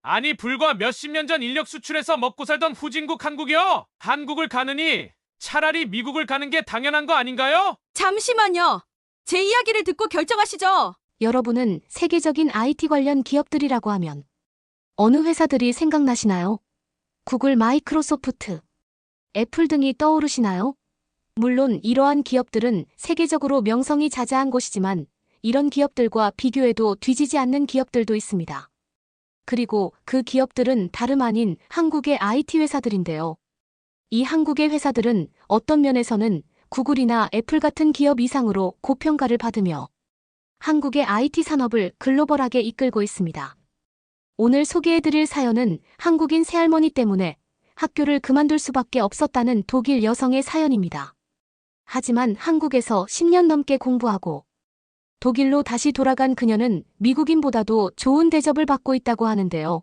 아니 불과 몇십 년 전 인력 수출해서 먹고 살던 후진국 한국이요. 한국을 가느니 차라리 미국을 가는 게 당연한 거 아닌가요? 잠시만요. 제 이야기를 듣고 결정하시죠. 여러분은 세계적인 IT 관련 기업들이라고 하면 어느 회사들이 생각나시나요? 구글, 마이크로소프트, 애플 등이 떠오르시나요? 물론 이러한 기업들은 세계적으로 명성이 자자한 곳이지만 이런 기업들과 비교해도 뒤지지 않는 기업들도 있습니다. 그리고 그 기업들은 다름 아닌 한국의 IT 회사들인데요. 이 한국의 회사들은 어떤 면에서는 구글이나 애플 같은 기업 이상으로 고평가를 받으며 한국의 IT 산업을 글로벌하게 이끌고 있습니다. 오늘 소개해드릴 사연은 한국인 새할머니 때문에 학교를 그만둘 수밖에 없었다는 독일 여성의 사연입니다. 하지만 한국에서 10년 넘게 공부하고 독일로 다시 돌아간 그녀는 미국인보다도 좋은 대접을 받고 있다고 하는데요.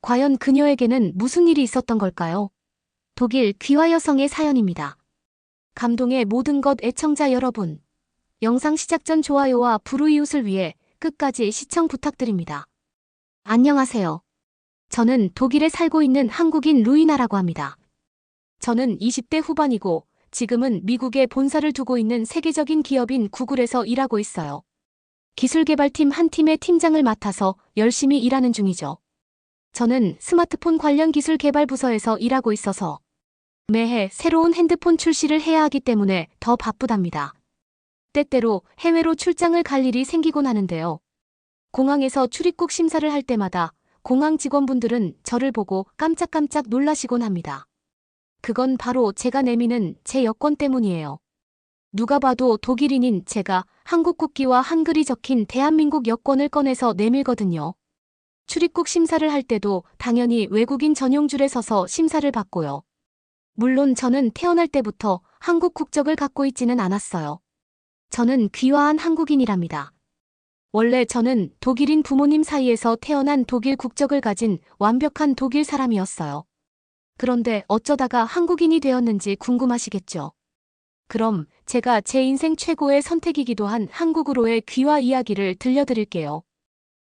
과연 그녀에게는 무슨 일이 있었던 걸까요? 독일 귀화 여성의 사연입니다. 감동의 모든 것 애청자 여러분. 영상 시작 전 좋아요와 불우이웃을 위해 끝까지 시청 부탁드립니다. 안녕하세요. 저는 독일에 살고 있는 한국인 루이나라고 합니다. 저는 20대 후반이고 지금은 미국에 본사를 두고 있는 세계적인 기업인 구글에서 일하고 있어요. 기술개발팀 한 팀의 팀장을 맡아서 열심히 일하는 중이죠. 저는 스마트폰 관련 기술 개발 부서에서 일하고 있어서 매해 새로운 핸드폰 출시를 해야 하기 때문에 더 바쁘답니다. 때때로 해외로 출장을 갈 일이 생기곤 하는데요. 공항에서 출입국 심사를 할 때마다 공항 직원분들은 저를 보고 깜짝깜짝 놀라시곤 합니다. 그건 바로 제가 내미는 제 여권 때문이에요. 누가 봐도 독일인인 제가 한국 국기와 한글이 적힌 대한민국 여권을 꺼내서 내밀거든요. 출입국 심사를 할 때도 당연히 외국인 전용 줄에 서서 심사를 받고요. 물론 저는 태어날 때부터 한국 국적을 갖고 있지는 않았어요. 저는 귀화한 한국인이랍니다. 원래 저는 독일인 부모님 사이에서 태어난 독일 국적을 가진 완벽한 독일 사람이었어요. 그런데 어쩌다가 한국인이 되었는지 궁금하시겠죠? 그럼 제가 제 인생 최고의 선택이기도 한 한국으로의 귀화 이야기를 들려드릴게요.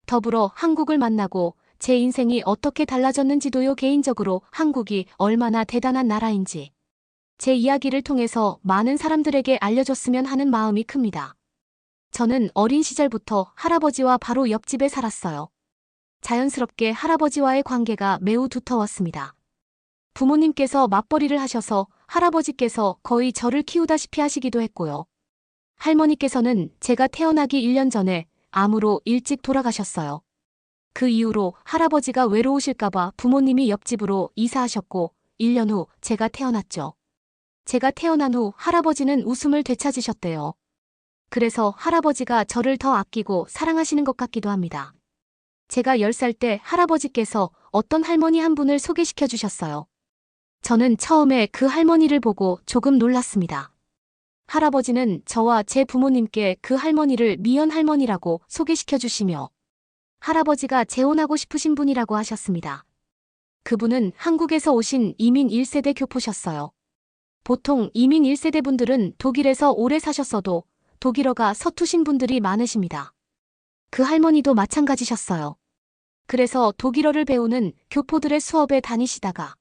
더불어 한국을 만나고 제 인생이 어떻게 달라졌는지도요. 개인적으로 한국이 얼마나 대단한 나라인지 제 이야기를 통해서 많은 사람들에게 알려줬으면 하는 마음이 큽니다. 저는 어린 시절부터 할아버지와 바로 옆집에 살았어요. 자연스럽게 할아버지와의 관계가 매우 두터웠습니다. 부모님께서 맞벌이를 하셔서 할아버지께서 거의 저를 키우다시피 하시기도 했고요. 할머니께서는 제가 태어나기 1년 전에 암으로 일찍 돌아가셨어요. 그 이후로 할아버지가 외로우실까봐 부모님이 옆집으로 이사하셨고 1년 후 제가 태어났죠. 제가 태어난 후 할아버지는 웃음을 되찾으셨대요. 그래서 할아버지가 저를 더 아끼고 사랑하시는 것 같기도 합니다. 제가 10살 때 할아버지께서 어떤 할머니 한 분을 소개시켜 주셨어요. 저는 처음에 그 할머니를 보고 조금 놀랐습니다. 할아버지는 저와 제 부모님께 그 할머니를 미연 할머니라고 소개시켜 주시며 할아버지가 재혼하고 싶으신 분이라고 하셨습니다. 그분은 한국에서 오신 이민 1세대 교포셨어요. 보통 이민 1세대 분들은 독일에서 오래 사셨어도 독일어가 서투신 분들이 많으십니다. 그 할머니도 마찬가지셨어요. 그래서 독일어를 배우는 교포들의 수업에 다니시다가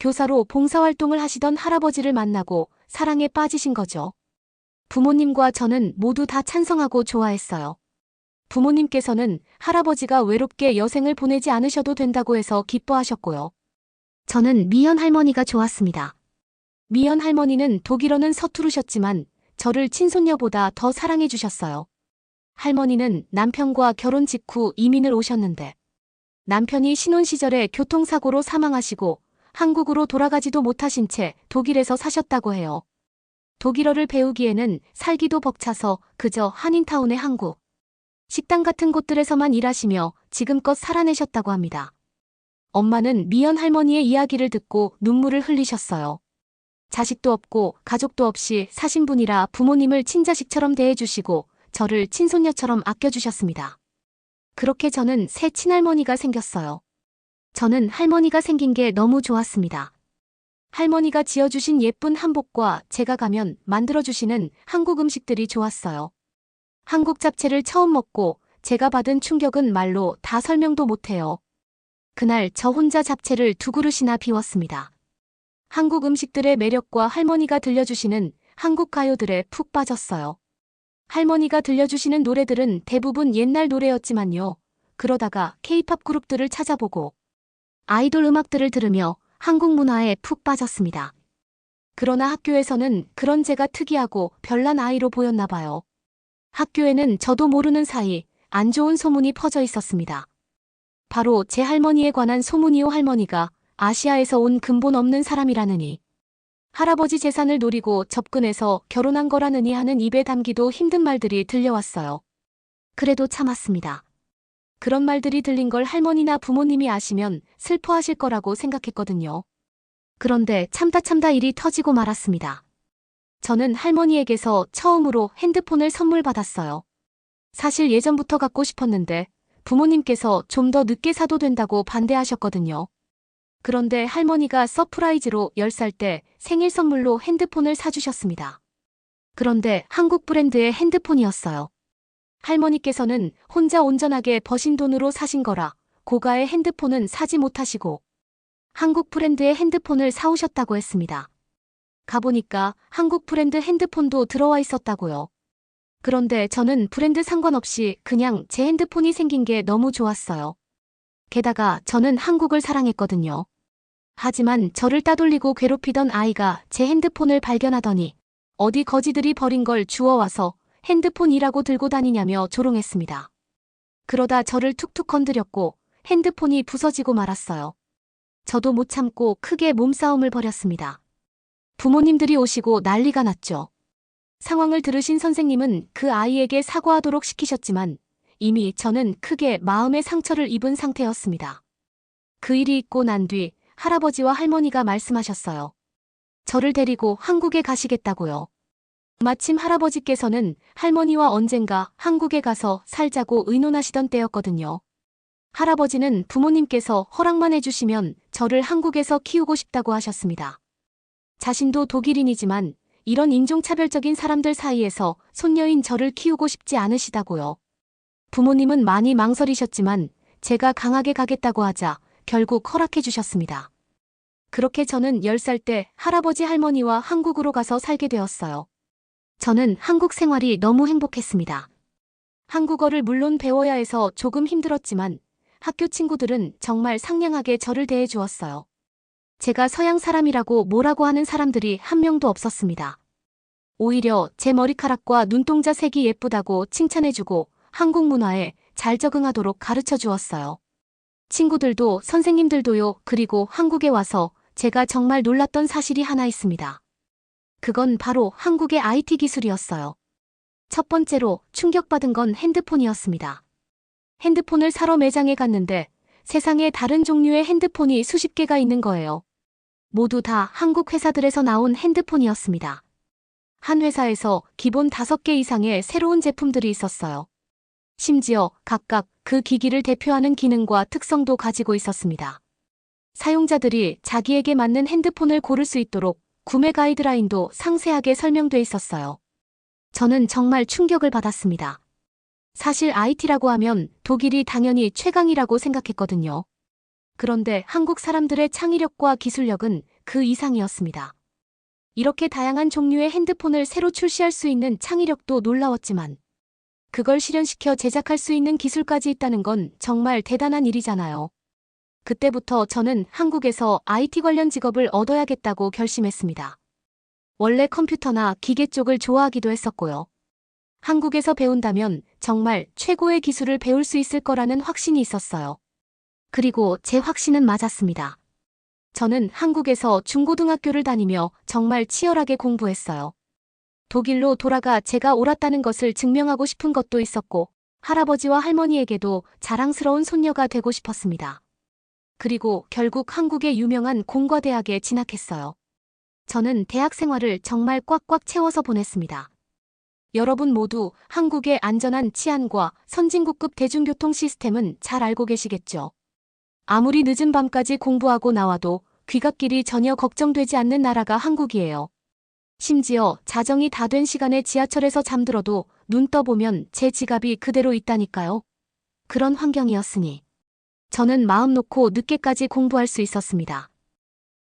교사로 봉사활동을 하시던 할아버지를 만나고 사랑에 빠지신 거죠. 부모님과 저는 모두 다 찬성하고 좋아했어요. 부모님께서는 할아버지가 외롭게 여생을 보내지 않으셔도 된다고 해서 기뻐하셨고요. 저는 미연 할머니가 좋았습니다. 미연 할머니는 독일어는 서투르셨지만 저를 친손녀보다 더 사랑해 주셨어요. 할머니는 남편과 결혼 직후 이민을 오셨는데 남편이 신혼 시절에 교통사고로 사망하시고 한국으로 돌아가지도 못하신 채 독일에서 사셨다고 해요. 독일어를 배우기에는 살기도 벅차서 그저 한인타운의 한국 식당 같은 곳들에서만 일하시며 지금껏 살아내셨다고 합니다. 엄마는 미연 할머니의 이야기를 듣고 눈물을 흘리셨어요. 자식도 없고 가족도 없이 사신 분이라 부모님을 친자식처럼 대해주시고 저를 친손녀처럼 아껴주셨습니다. 그렇게 저는 새 친할머니가 생겼어요. 저는 할머니가 생긴 게 너무 좋았습니다. 할머니가 지어주신 예쁜 한복과 제가 가면 만들어주시는 한국 음식들이 좋았어요. 한국 잡채를 처음 먹고 제가 받은 충격은 말로 다 설명도 못해요. 그날 저 혼자 잡채를 2그릇이나 비웠습니다. 한국 음식들의 매력과 할머니가 들려주시는 한국 가요들에 푹 빠졌어요. 할머니가 들려주시는 노래들은 대부분 옛날 노래였지만요. 그러다가 K-팝 그룹들을 찾아보고 아이돌 음악들을 들으며 한국 문화에 푹 빠졌습니다. 그러나 학교에서는 그런 제가 특이하고 별난 아이로 보였나 봐요. 학교에는 저도 모르는 사이 안 좋은 소문이 퍼져 있었습니다. 바로 제 할머니에 관한 소문이요. 할머니가 아시아에서 온 근본 없는 사람이라느니, 할아버지 재산을 노리고 접근해서 결혼한 거라느니 하는 입에 담기도 힘든 말들이 들려왔어요. 그래도 참았습니다. 그런 말들이 들린 걸 할머니나 부모님이 아시면 슬퍼하실 거라고 생각했거든요. 그런데 참다 일이 터지고 말았습니다. 저는 할머니에게서 처음으로 핸드폰을 선물 받았어요. 사실 예전부터 갖고 싶었는데 부모님께서 좀 더 늦게 사도 된다고 반대하셨거든요. 그런데 할머니가 서프라이즈로 10살 때 생일 선물로 핸드폰을 사주셨습니다. 그런데 한국 브랜드의 핸드폰이었어요. 할머니께서는 혼자 온전하게 버신 돈으로 사신 거라 고가의 핸드폰은 사지 못하시고 한국 브랜드의 핸드폰을 사오셨다고 했습니다. 가보니까 한국 브랜드 핸드폰도 들어와 있었다고요. 그런데 저는 브랜드 상관없이 그냥 제 핸드폰이 생긴 게 너무 좋았어요. 게다가 저는 한국을 사랑했거든요. 하지만 저를 따돌리고 괴롭히던 아이가 제 핸드폰을 발견하더니 어디 거지들이 버린 걸 주워와서 핸드폰이라고 들고 다니냐며 조롱했습니다. 그러다 저를 툭툭 건드렸고 핸드폰이 부서지고 말았어요. 저도 못 참고 크게 몸싸움을 벌였습니다. 부모님들이 오시고 난리가 났죠. 상황을 들으신 선생님은 그 아이에게 사과하도록 시키셨지만 이미 저는 크게 마음의 상처를 입은 상태였습니다. 그 일이 있고 난 뒤 할아버지와 할머니가 말씀하셨어요. 저를 데리고 한국에 가시겠다고요. 마침 할아버지께서는 할머니와 언젠가 한국에 가서 살자고 의논하시던 때였거든요. 할아버지는 부모님께서 허락만 해주시면 저를 한국에서 키우고 싶다고 하셨습니다. 자신도 독일인이지만 이런 인종차별적인 사람들 사이에서 손녀인 저를 키우고 싶지 않으시다고요. 부모님은 많이 망설이셨지만 제가 강하게 가겠다고 하자 결국 허락해 주셨습니다. 그렇게 저는 10살 때 할아버지 할머니와 한국으로 가서 살게 되었어요. 저는 한국 생활이 너무 행복했습니다. 한국어를 물론 배워야 해서 조금 힘들었지만 학교 친구들은 정말 상냥하게 저를 대해 주었어요. 제가 서양 사람이라고 뭐라고 하는 사람들이 한 명도 없었습니다. 오히려 제 머리카락과 눈동자 색이 예쁘다고 칭찬해주고 한국 문화에 잘 적응하도록 가르쳐 주었어요. 친구들도 선생님들도요. 그리고 한국에 와서 제가 정말 놀랐던 사실이 하나 있습니다. 그건 바로 한국의 IT 기술이었어요. 첫 번째로 충격받은 건 핸드폰이었습니다. 핸드폰을 사러 매장에 갔는데 세상에 다른 종류의 핸드폰이 수십 개가 있는 거예요. 모두 다 한국 회사들에서 나온 핸드폰이었습니다. 한 회사에서 기본 5개 이상의 새로운 제품들이 있었어요. 심지어 각각 그 기기를 대표하는 기능과 특성도 가지고 있었습니다. 사용자들이 자기에게 맞는 핸드폰을 고를 수 있도록 구매 가이드라인도 상세하게 설명돼 있었어요. 저는 정말 충격을 받았습니다. 사실 IT라고 하면 독일이 당연히 최강이라고 생각했거든요. 그런데 한국 사람들의 창의력과 기술력은 그 이상이었습니다. 이렇게 다양한 종류의 핸드폰을 새로 출시할 수 있는 창의력도 놀라웠지만 그걸 실현시켜 제작할 수 있는 기술까지 있다는 건 정말 대단한 일이잖아요. 그때부터 저는 한국에서 IT 관련 직업을 얻어야겠다고 결심했습니다. 원래 컴퓨터나 기계 쪽을 좋아하기도 했었고요. 한국에서 배운다면 정말 최고의 기술을 배울 수 있을 거라는 확신이 있었어요. 그리고 제 확신은 맞았습니다. 저는 한국에서 중고등학교를 다니며 정말 치열하게 공부했어요. 독일로 돌아가 제가 옳았다는 것을 증명하고 싶은 것도 있었고 할아버지와 할머니에게도 자랑스러운 손녀가 되고 싶었습니다. 그리고 결국 한국의 유명한 공과대학에 진학했어요. 저는 대학 생활을 정말 꽉꽉 채워서 보냈습니다. 여러분 모두 한국의 안전한 치안과 선진국급 대중교통 시스템은 잘 알고 계시겠죠? 아무리 늦은 밤까지 공부하고 나와도 귀갓길이 전혀 걱정되지 않는 나라가 한국이에요. 심지어 자정이 다 된 시간에 지하철에서 잠들어도 눈 떠보면 제 지갑이 그대로 있다니까요. 그런 환경이었으니 저는 마음 놓고 늦게까지 공부할 수 있었습니다.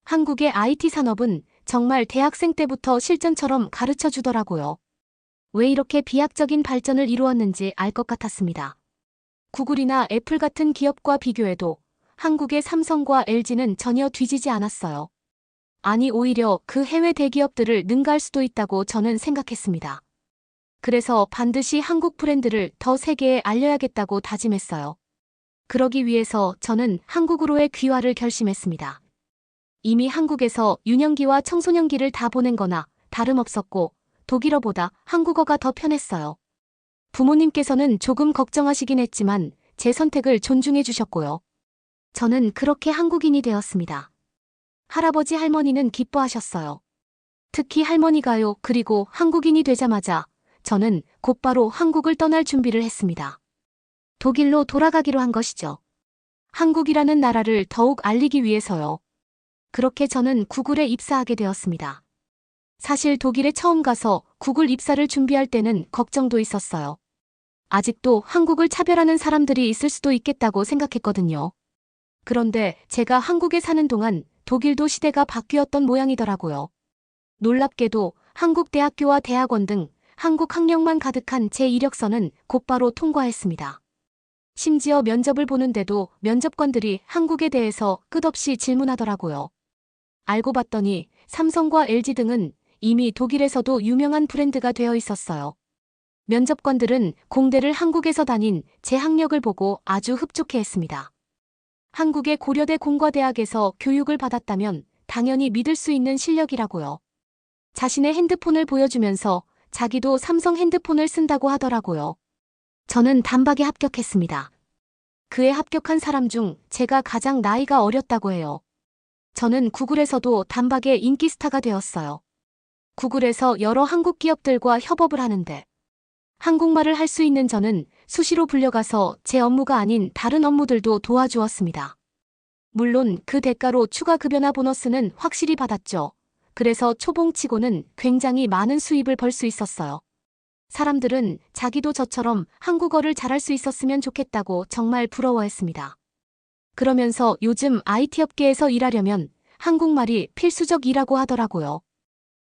한국의 IT 산업은 정말 대학생 때부터 실전처럼 가르쳐 주더라고요. 왜 이렇게 비약적인 발전을 이루었는지 알 것 같았습니다. 구글이나 애플 같은 기업과 비교해도 한국의 삼성과 LG는 전혀 뒤지지 않았어요. 아니, 오히려 그 해외 대기업들을 능가할 수도 있다고 저는 생각했습니다. 그래서 반드시 한국 브랜드를 더 세계에 알려야겠다고 다짐했어요. 그러기 위해서 저는 한국으로의 귀화를 결심했습니다. 이미 한국에서 유년기와 청소년기를 다 보낸 거나 다름없었고 독일어보다 한국어가 더 편했어요. 부모님께서는 조금 걱정하시긴 했지만 제 선택을 존중해 주셨고요. 저는 그렇게 한국인이 되었습니다. 할아버지 할머니는 기뻐하셨어요. 특히 할머니가요. 그리고 한국인이 되자마자 저는 곧바로 한국을 떠날 준비를 했습니다. 독일로 돌아가기로 한 것이죠. 한국이라는 나라를 더욱 알리기 위해서요. 그렇게 저는 구글에 입사하게 되었습니다. 사실 독일에 처음 가서 구글 입사를 준비할 때는 걱정도 있었어요. 아직도 한국을 차별하는 사람들이 있을 수도 있겠다고 생각했거든요. 그런데 제가 한국에 사는 동안 독일도 시대가 바뀌었던 모양이더라고요. 놀랍게도 한국 대학교와 대학원 등 한국 학력만 가득한 제 이력서는 곧바로 통과했습니다. 심지어 면접을 보는데도 면접관들이 한국에 대해서 끝없이 질문하더라고요. 알고 봤더니 삼성과 LG 등은 이미 독일에서도 유명한 브랜드가 되어 있었어요. 면접관들은 공대를 한국에서 다닌 제 학력을 보고 아주 흡족해했습니다. 한국의 고려대 공과대학에서 교육을 받았다면 당연히 믿을 수 있는 실력이라고요. 자신의 핸드폰을 보여주면서 자기도 삼성 핸드폰을 쓴다고 하더라고요. 저는 단박에 합격했습니다. 그에 합격한 사람 중 제가 가장 나이가 어렸다고 해요. 저는 구글에서도 단박에 인기 스타가 되었어요. 구글에서 여러 한국 기업들과 협업을 하는데 한국말을 할 수 있는 저는 수시로 불려가서 제 업무가 아닌 다른 업무들도 도와주었습니다. 물론 그 대가로 추가 급여나 보너스는 확실히 받았죠. 그래서 초봉치고는 굉장히 많은 수입을 벌 수 있었어요. 사람들은 자기도 저처럼 한국어를 잘할 수 있었으면 좋겠다고 정말 부러워했습니다. 그러면서 요즘 IT 업계에서 일하려면 한국말이 필수적이라고 하더라고요.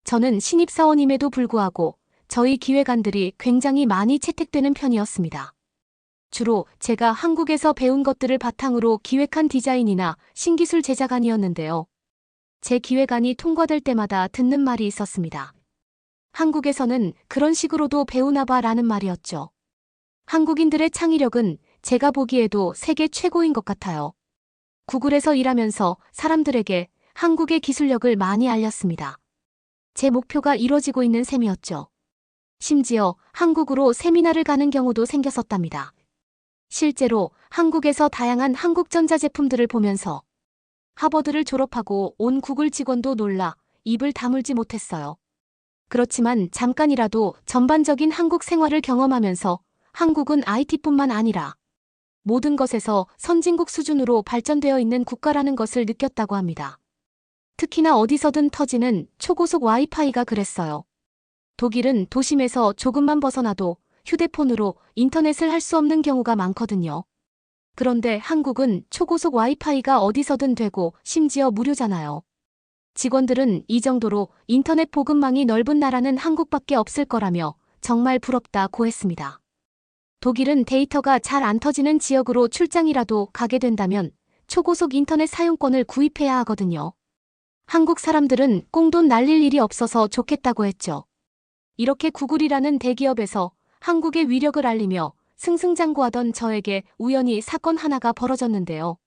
저는 신입사원임에도 불구하고 저희 기획안들이 굉장히 많이 채택되는 편이었습니다. 주로 제가 한국에서 배운 것들을 바탕으로 기획한 디자인이나 신기술 제작안이었는데요. 제 기획안이 통과될 때마다 듣는 말이 있었습니다. 한국에서는 그런 식으로도 배우나 봐라는 말이었죠. 한국인들의 창의력은 제가 보기에도 세계 최고인 것 같아요. 구글에서 일하면서 사람들에게 한국의 기술력을 많이 알렸습니다. 제 목표가 이루어지고 있는 셈이었죠. 심지어 한국으로 세미나를 가는 경우도 생겼었답니다. 실제로 한국에서 다양한 한국전자 제품들을 보면서 하버드를 졸업하고 온 구글 직원도 놀라 입을 다물지 못했어요. 그렇지만 잠깐이라도 전반적인 한국 생활을 경험하면서 한국은 IT뿐만 아니라 모든 것에서 선진국 수준으로 발전되어 있는 국가라는 것을 느꼈다고 합니다. 특히나 어디서든 터지는 초고속 와이파이가 그랬어요. 독일은 도심에서 조금만 벗어나도 휴대폰으로 인터넷을 할 수 없는 경우가 많거든요. 그런데 한국은 초고속 와이파이가 어디서든 되고 심지어 무료잖아요. 직원들은 이 정도로 인터넷 보급망이 넓은 나라는 한국밖에 없을 거라며 정말 부럽다고 했습니다. 독일은 데이터가 잘 안 터지는 지역으로 출장이라도 가게 된다면 초고속 인터넷 사용권을 구입해야 하거든요. 한국 사람들은 꽁돈 날릴 일이 없어서 좋겠다고 했죠. 이렇게 구글이라는 대기업에서 한국의 위력을 알리며 승승장구하던 저에게 우연히 사건 하나가 벌어졌는데요.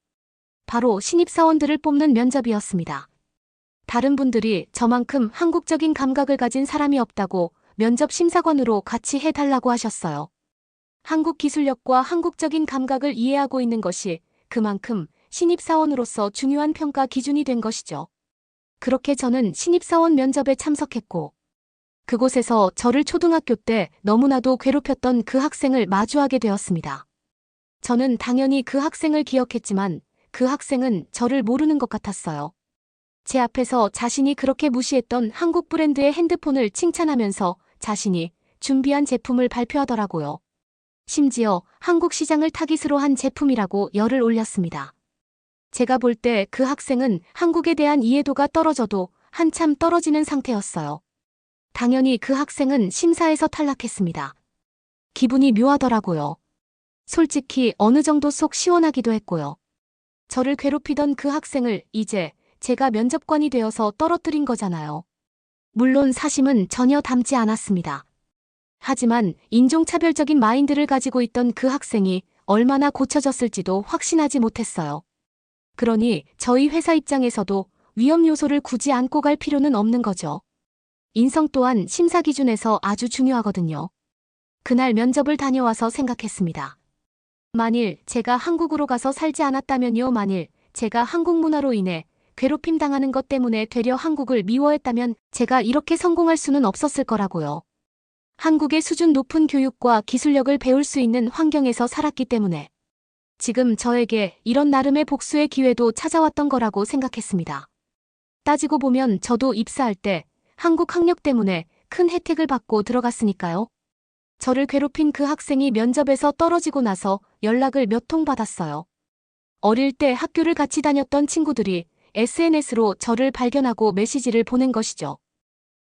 바로 신입사원들을 뽑는 면접이었습니다. 다른 분들이 저만큼 한국적인 감각을 가진 사람이 없다고 면접 심사관으로 같이 해달라고 하셨어요. 한국 기술력과 한국적인 감각을 이해하고 있는 것이 그만큼 신입사원으로서 중요한 평가 기준이 된 것이죠. 그렇게 저는 신입사원 면접에 참석했고 그곳에서 저를 초등학교 때 너무나도 괴롭혔던 그 학생을 마주하게 되었습니다. 저는 당연히 그 학생을 기억했지만 그 학생은 저를 모르는 것 같았어요. 제 앞에서 자신이 그렇게 무시했던 한국 브랜드의 핸드폰을 칭찬하면서 자신이 준비한 제품을 발표하더라고요. 심지어 한국 시장을 타깃으로 한 제품이라고 열을 올렸습니다. 제가 볼 때 그 학생은 한국에 대한 이해도가 떨어져도 한참 떨어지는 상태였어요. 당연히 그 학생은 심사에서 탈락했습니다. 기분이 묘하더라고요. 솔직히 어느 정도 속 시원하기도 했고요. 저를 괴롭히던 그 학생을 이제 제가 면접관이 되어서 떨어뜨린 거잖아요. 물론 사심은 전혀 담지 않았습니다. 하지만 인종차별적인 마인드를 가지고 있던 그 학생이 얼마나 고쳐졌을지도 확신하지 못했어요. 그러니 저희 회사 입장에서도 위험 요소를 굳이 안고 갈 필요는 없는 거죠. 인성 또한 심사 기준에서 아주 중요하거든요. 그날 면접을 다녀와서 생각했습니다. 만일 제가 한국으로 가서 살지 않았다면요. 만일 제가 한국 문화로 인해 괴롭힘 당하는 것 때문에 되려 한국을 미워했다면 제가 이렇게 성공할 수는 없었을 거라고요. 한국의 수준 높은 교육과 기술력을 배울 수 있는 환경에서 살았기 때문에 지금 저에게 이런 나름의 복수의 기회도 찾아왔던 거라고 생각했습니다. 따지고 보면 저도 입사할 때 한국 학력 때문에 큰 혜택을 받고 들어갔으니까요. 저를 괴롭힌 그 학생이 면접에서 떨어지고 나서 연락을 몇 통 받았어요. 어릴 때 학교를 같이 다녔던 친구들이 SNS로 저를 발견하고 메시지를 보낸 것이죠.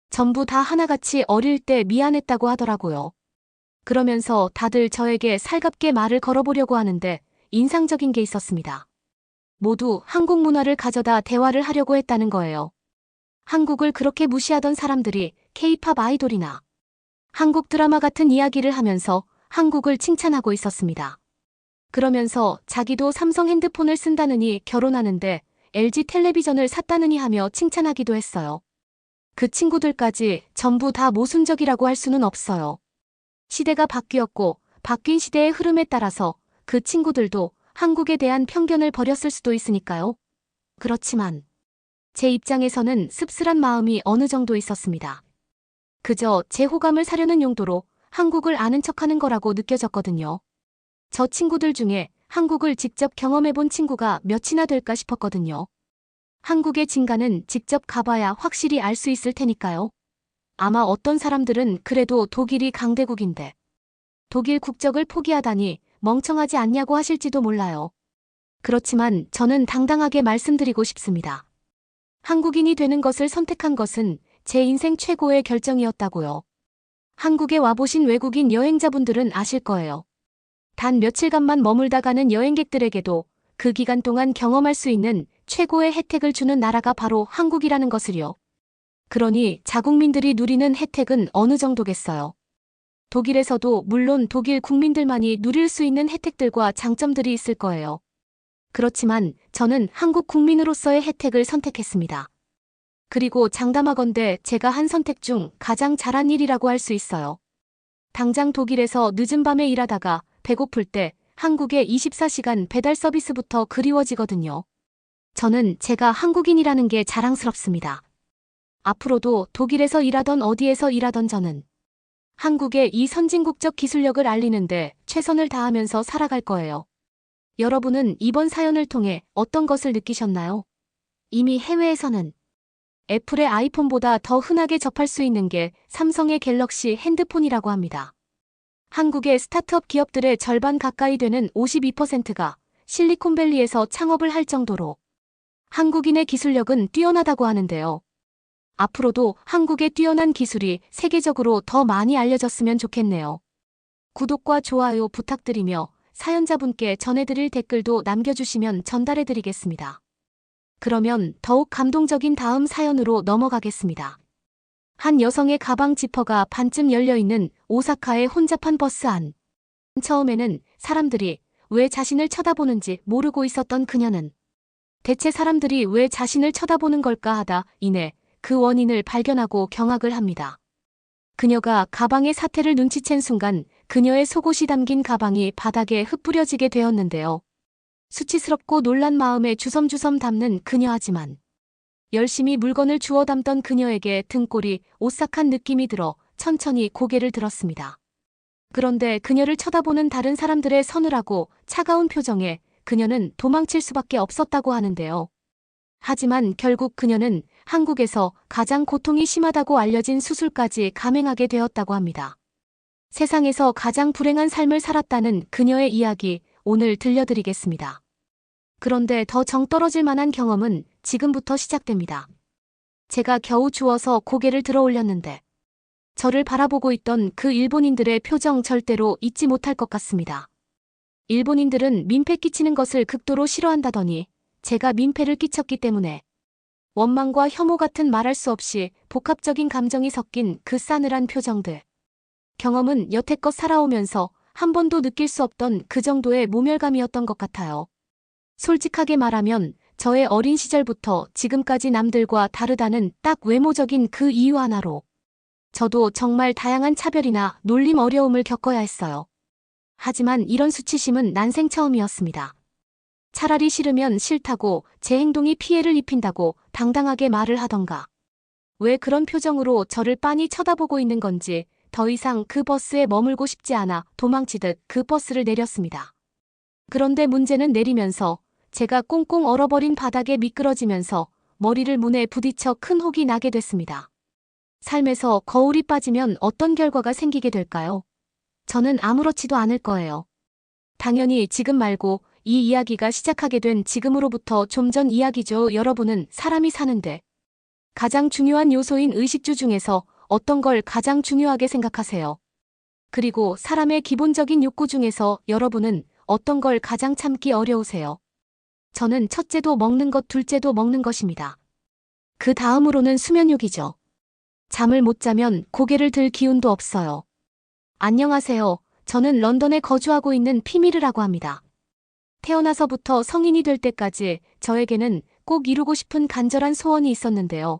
전부 다 하나같이 어릴 때 미안했다고 하더라고요. 그러면서 다들 저에게 살갑게 말을 걸어보려고 하는데 인상적인 게 있었습니다. 모두 한국 문화를 가져다 대화를 하려고 했다는 거예요. 한국을 그렇게 무시하던 사람들이 K-팝 아이돌이나 한국 드라마 같은 이야기를 하면서 한국을 칭찬하고 있었습니다. 그러면서 자기도 삼성 핸드폰을 쓴다느니 결혼하는데 LG 텔레비전을 샀다느니 하며 칭찬하기도 했어요. 그 친구들까지 전부 다 모순적이라고 할 수는 없어요. 시대가 바뀌었고 바뀐 시대의 흐름에 따라서 그 친구들도 한국에 대한 편견을 버렸을 수도 있으니까요. 그렇지만 제 입장에서는 씁쓸한 마음이 어느 정도 있었습니다. 그저 제 호감을 사려는 용도로 한국을 아는 척하는 거라고 느껴졌거든요. 저 친구들 중에 한국을 직접 경험해본 친구가 몇이나 될까 싶었거든요. 한국의 진가는 직접 가봐야 확실히 알 수 있을 테니까요. 아마 어떤 사람들은 그래도 독일이 강대국인데 독일 국적을 포기하다니 멍청하지 않냐고 하실지도 몰라요. 그렇지만 저는 당당하게 말씀드리고 싶습니다. 한국인이 되는 것을 선택한 것은 제 인생 최고의 결정이었다고요. 한국에 와보신 외국인 여행자분들은 아실 거예요. 단 며칠간만 머물다 가는 여행객들에게도 그 기간 동안 경험할 수 있는 최고의 혜택을 주는 나라가 바로 한국이라는 것을요. 그러니 자국민들이 누리는 혜택은 어느 정도겠어요. 독일에서도 물론 독일 국민들만이 누릴 수 있는 혜택들과 장점들이 있을 거예요. 그렇지만 저는 한국 국민으로서의 혜택을 선택했습니다. 그리고 장담하건대 제가 한 선택 중 가장 잘한 일이라고 할 수 있어요. 당장 독일에서 늦은 밤에 일하다가 배고플 때 한국의 24시간 배달 서비스부터 그리워지거든요. 저는 제가 한국인이라는 게 자랑스럽습니다. 앞으로도 독일에서 일하던 어디에서 일하던 저는 한국의 이 선진국적 기술력을 알리는데 최선을 다하면서 살아갈 거예요. 여러분은 이번 사연을 통해 어떤 것을 느끼셨나요? 이미 해외에서는 애플의 아이폰보다 더 흔하게 접할 수 있는 게 삼성의 갤럭시 핸드폰이라고 합니다. 한국의 스타트업 기업들의 절반 가까이 되는 52%가 실리콘밸리에서 창업을 할 정도로 한국인의 기술력은 뛰어나다고 하는데요. 앞으로도 한국의 뛰어난 기술이 세계적으로 더 많이 알려졌으면 좋겠네요. 구독과 좋아요 부탁드리며 사연자분께 전해드릴 댓글도 남겨주시면 전달해드리겠습니다. 그러면 더욱 감동적인 다음 사연으로 넘어가겠습니다. 한 여성의 가방 지퍼가 반쯤 열려있는 오사카의 혼잡한 버스 안. 처음에는 사람들이 왜 자신을 쳐다보는지 모르고 있었던 그녀는 대체 사람들이 왜 자신을 쳐다보는 걸까 하다 이내 그 원인을 발견하고 경악을 합니다. 그녀가 가방의 사태를 눈치챈 순간 그녀의 속옷이 담긴 가방이 바닥에 흩뿌려지게 되었는데요. 수치스럽고 놀란 마음에 주섬주섬 담는 그녀 하지만 열심히 물건을 주워 담던 그녀에게 등골이 오싹한 느낌이 들어 천천히 고개를 들었습니다. 그런데 그녀를 쳐다보는 다른 사람들의 서늘하고 차가운 표정에 그녀는 도망칠 수밖에 없었다고 하는데요. 하지만 결국 그녀는 한국에서 가장 고통이 심하다고 알려진 수술까지 감행하게 되었다고 합니다. 세상에서 가장 불행한 삶을 살았다는 그녀의 이야기 오늘 들려드리겠습니다. 그런데 더 정 떨어질 만한 경험은 지금부터 시작됩니다. 제가 겨우 주워서 고개를 들어 올렸는데 저를 바라보고 있던 그 일본인들의 표정 절대로 잊지 못할 것 같습니다. 일본인들은 민폐 끼치는 것을 극도로 싫어한다더니 제가 민폐를 끼쳤기 때문에 원망과 혐오 같은 말할 수 없이 복합적인 감정이 섞인 그 싸늘한 표정들. 경험은 여태껏 살아오면서 한 번도 느낄 수 없던 그 정도의 모멸감이었던 것 같아요. 솔직하게 말하면 저의 어린 시절부터 지금까지 남들과 다르다는 딱 외모적인 그 이유 하나로 저도 정말 다양한 차별이나 놀림 어려움을 겪어야 했어요. 하지만 이런 수치심은 난생 처음이었습니다. 차라리 싫으면 싫다고 제 행동이 피해를 입힌다고 당당하게 말을 하던가. 왜 그런 표정으로 저를 빤히 쳐다보고 있는 건지 더 이상 그 버스에 머물고 싶지 않아 도망치듯 그 버스를 내렸습니다. 그런데 문제는 내리면서 제가 꽁꽁 얼어버린 바닥에 미끄러지면서 머리를 문에 부딪혀 큰 혹이 나게 됐습니다. 삶에서 거울이 빠지면 어떤 결과가 생기게 될까요? 저는 아무렇지도 않을 거예요. 당연히 지금 말고 이 이야기가 시작하게 된 지금으로부터 좀 전 이야기죠. 여러분은 사람이 사는데 가장 중요한 요소인 의식주 중에서 어떤 걸 가장 중요하게 생각하세요? 그리고 사람의 기본적인 욕구 중에서 여러분은 어떤 걸 가장 참기 어려우세요? 저는 첫째도 먹는 것, 둘째도 먹는 것입니다. 그 다음으로는 수면욕이죠. 잠을 못 자면 고개를 들 기운도 없어요. 안녕하세요. 저는 런던에 거주하고 있는 피미르라고 합니다. 태어나서부터 성인이 될 때까지 저에게는 꼭 이루고 싶은 간절한 소원이 있었는데요.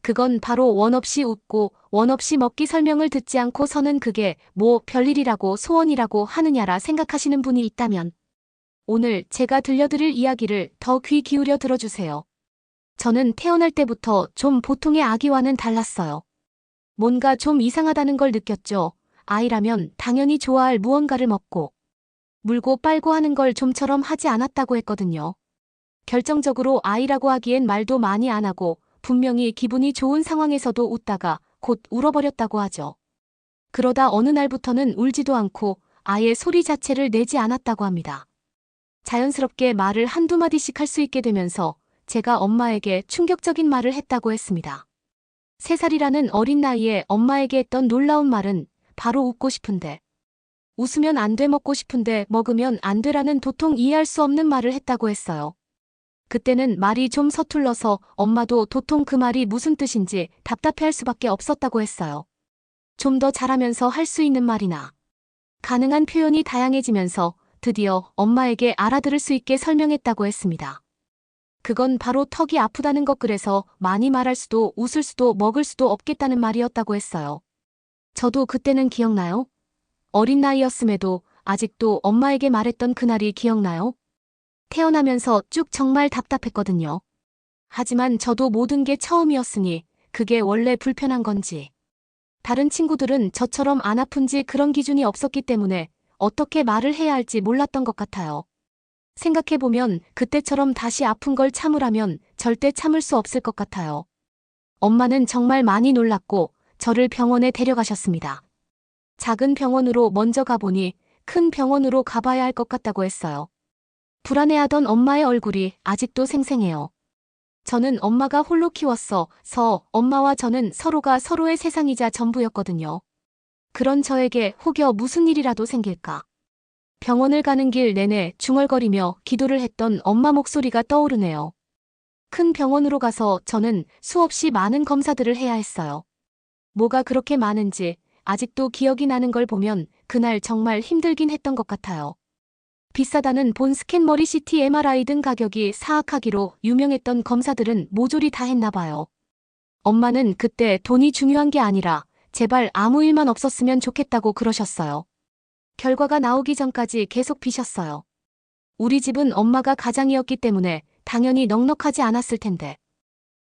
그건 바로 원 없이 웃고 원 없이 먹기. 설명을 듣지 않고 서는 그게 뭐 별일이라고 소원이라고 하느냐라 생각하시는 분이 있다면 오늘 제가 들려드릴 이야기를 더 귀 기울여 들어주세요. 저는 태어날 때부터 좀 보통의 아기와는 달랐어요. 뭔가 좀 이상하다는 걸 느꼈죠. 아이라면 당연히 좋아할 무언가를 먹고 물고 빨고 하는 걸 좀처럼 하지 않았다고 했거든요. 결정적으로 아이라고 하기엔 말도 많이 안 하고 분명히 기분이 좋은 상황에서도 웃다가 곧 울어버렸다고 하죠. 그러다 어느 날부터는 울지도 않고 아예 소리 자체를 내지 않았다고 합니다. 자연스럽게 말을 한두 마디씩 할 수 있게 되면서 제가 엄마에게 충격적인 말을 했다고 했습니다. 3살이라는 어린 나이에 엄마에게 했던 놀라운 말은 바로 웃고 싶은데, 웃으면 안 돼, 먹고 싶은데 먹으면 안 돼라는 도통 이해할 수 없는 말을 했다고 했어요. 그때는 말이 좀 서툴러서 엄마도 도통 그 말이 무슨 뜻인지 답답해할 수밖에 없었다고 했어요. 좀 더 자라면서 할 수 있는 말이나 가능한 표현이 다양해지면서 드디어 엄마에게 알아들을 수 있게 설명했다고 했습니다. 그건 바로 턱이 아프다는 것, 그래서 많이 말할 수도 웃을 수도 먹을 수도 없겠다는 말이었다고 했어요. 저도 그때는 기억나요? 어린 나이였음에도 아직도 엄마에게 말했던 그날이 기억나요? 태어나면서 쭉 정말 답답했거든요. 하지만 저도 모든 게 처음이었으니 그게 원래 불편한 건지. 다른 친구들은 저처럼 안 아픈지 그런 기준이 없었기 때문에 어떻게 말을 해야 할지 몰랐던 것 같아요. 생각해보면 그때처럼 다시 아픈 걸 참으라면 절대 참을 수 없을 것 같아요. 엄마는 정말 많이 놀랐고 저를 병원에 데려가셨습니다. 작은 병원으로 먼저 가보니 큰 병원으로 가봐야 할 것 같다고 했어요. 불안해하던 엄마의 얼굴이 아직도 생생해요. 저는 엄마가 홀로 키웠어서 엄마와 저는 서로가 서로의 세상이자 전부였거든요. 그런 저에게 혹여 무슨 일이라도 생길까. 병원을 가는 길 내내 중얼거리며 기도를 했던 엄마 목소리가 떠오르네요. 큰 병원으로 가서 저는 수없이 많은 검사들을 해야 했어요. 뭐가 그렇게 많은지 아직도 기억이 나는 걸 보면 그날 정말 힘들긴 했던 것 같아요. 비싸다는 본 스캔, 머리 CT, MRI 등 가격이 사악하기로 유명했던 검사들은 모조리 다 했나 봐요. 엄마는 그때 돈이 중요한 게 아니라 제발 아무 일만 없었으면 좋겠다고 그러셨어요. 결과가 나오기 전까지 계속 비셨어요. 우리 집은 엄마가 가장이었기 때문에 당연히 넉넉하지 않았을 텐데.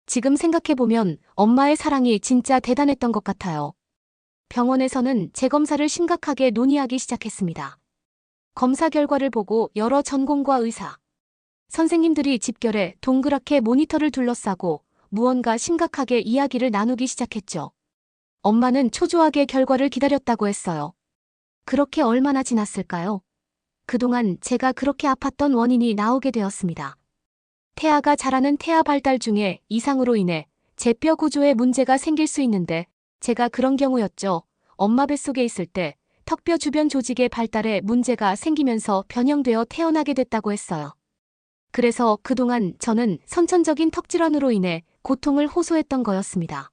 지금 생각해보면 엄마의 사랑이 진짜 대단했던 것 같아요. 병원에서는 재검사를 심각하게 논의하기 시작했습니다. 검사 결과를 보고 여러 전공과 의사, 선생님들이 집결해 동그랗게 모니터를 둘러싸고 무언가 심각하게 이야기를 나누기 시작했죠. 엄마는 초조하게 결과를 기다렸다고 했어요. 그렇게 얼마나 지났을까요? 그동안 제가 그렇게 아팠던 원인이 나오게 되었습니다. 태아가 자라는 태아 발달 중에 이상으로 인해 제 뼈 구조에 문제가 생길 수 있는데 제가 그런 경우였죠. 엄마 뱃속에 있을 때 턱뼈 주변 조직의 발달에 문제가 생기면서 변형되어 태어나게 됐다고 했어요. 그래서 그동안 저는 선천적인 턱질환으로 인해 고통을 호소했던 거였습니다.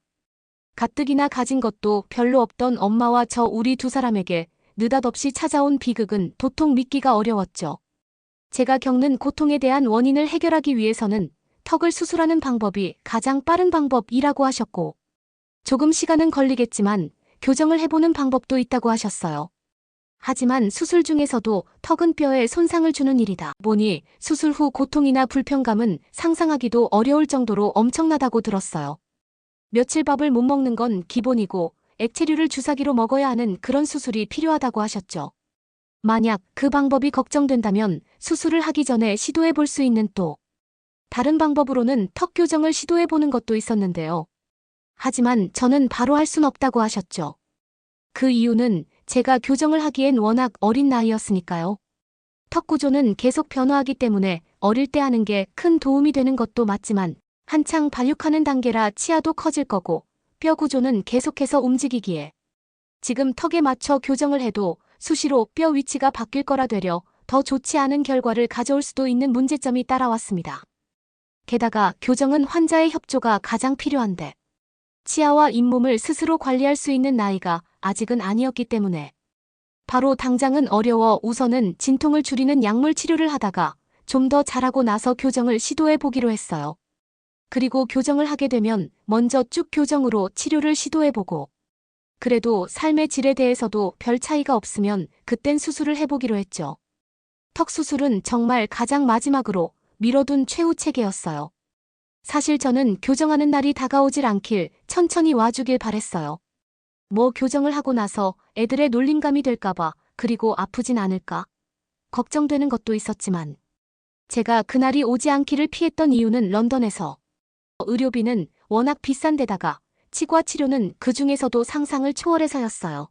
가뜩이나 가진 것도 별로 없던 엄마와 저 우리 두 사람에게 느닷없이 찾아온 비극은 도통 믿기가 어려웠죠. 제가 겪는 고통에 대한 원인을 해결하기 위해서는 턱을 수술하는 방법이 가장 빠른 방법이라고 하셨고, 조금 시간은 걸리겠지만 교정을 해보는 방법도 있다고 하셨어요. 하지만 수술 중에서도 턱은 뼈에 손상을 주는 일이다 보니 수술 후 고통이나 불편감은 상상하기도 어려울 정도로 엄청나다고 들었어요. 며칠 밥을 못 먹는 건 기본이고 액체류를 주사기로 먹어야 하는 그런 수술이 필요하다고 하셨죠. 만약 그 방법이 걱정된다면 수술을 하기 전에 시도해 볼 수 있는 또 다른 방법으로는 턱 교정을 시도해 보는 것도 있었는데요. 하지만 저는 바로 할 순 없다고 하셨죠. 그 이유는 제가 교정을 하기엔 워낙 어린 나이였으니까요. 턱 구조는 계속 변화하기 때문에 어릴 때 하는 게 큰 도움이 되는 것도 맞지만 한창 발육하는 단계라 치아도 커질 거고 뼈 구조는 계속해서 움직이기에 지금 턱에 맞춰 교정을 해도 수시로 뼈 위치가 바뀔 거라 되려 더 좋지 않은 결과를 가져올 수도 있는 문제점이 따라왔습니다. 게다가 교정은 환자의 협조가 가장 필요한데 치아와 잇몸을 스스로 관리할 수 있는 나이가 아직은 아니었기 때문에 바로 당장은 어려워 우선은 진통을 줄이는 약물 치료를 하다가 좀 더 자라고 나서 교정을 시도해 보기로 했어요. 그리고 교정을 하게 되면 먼저 쭉 교정으로 치료를 시도해보고 그래도 삶의 질에 대해서도 별 차이가 없으면 그땐 수술을 해보기로 했죠. 턱 수술은 정말 가장 마지막으로 미뤄둔 최후 체계였어요. 사실 저는 교정하는 날이 다가오질 않길 천천히 와주길 바랬어요. 뭐 교정을 하고 나서 애들의 놀림감이 될까봐 그리고 아프진 않을까 걱정되는 것도 있었지만 제가 그날이 오지 않기를 피했던 이유는 런던에서 의료비는 워낙 비싼 데다가 치과 치료는 그 중에서도 상상을 초월해서였어요.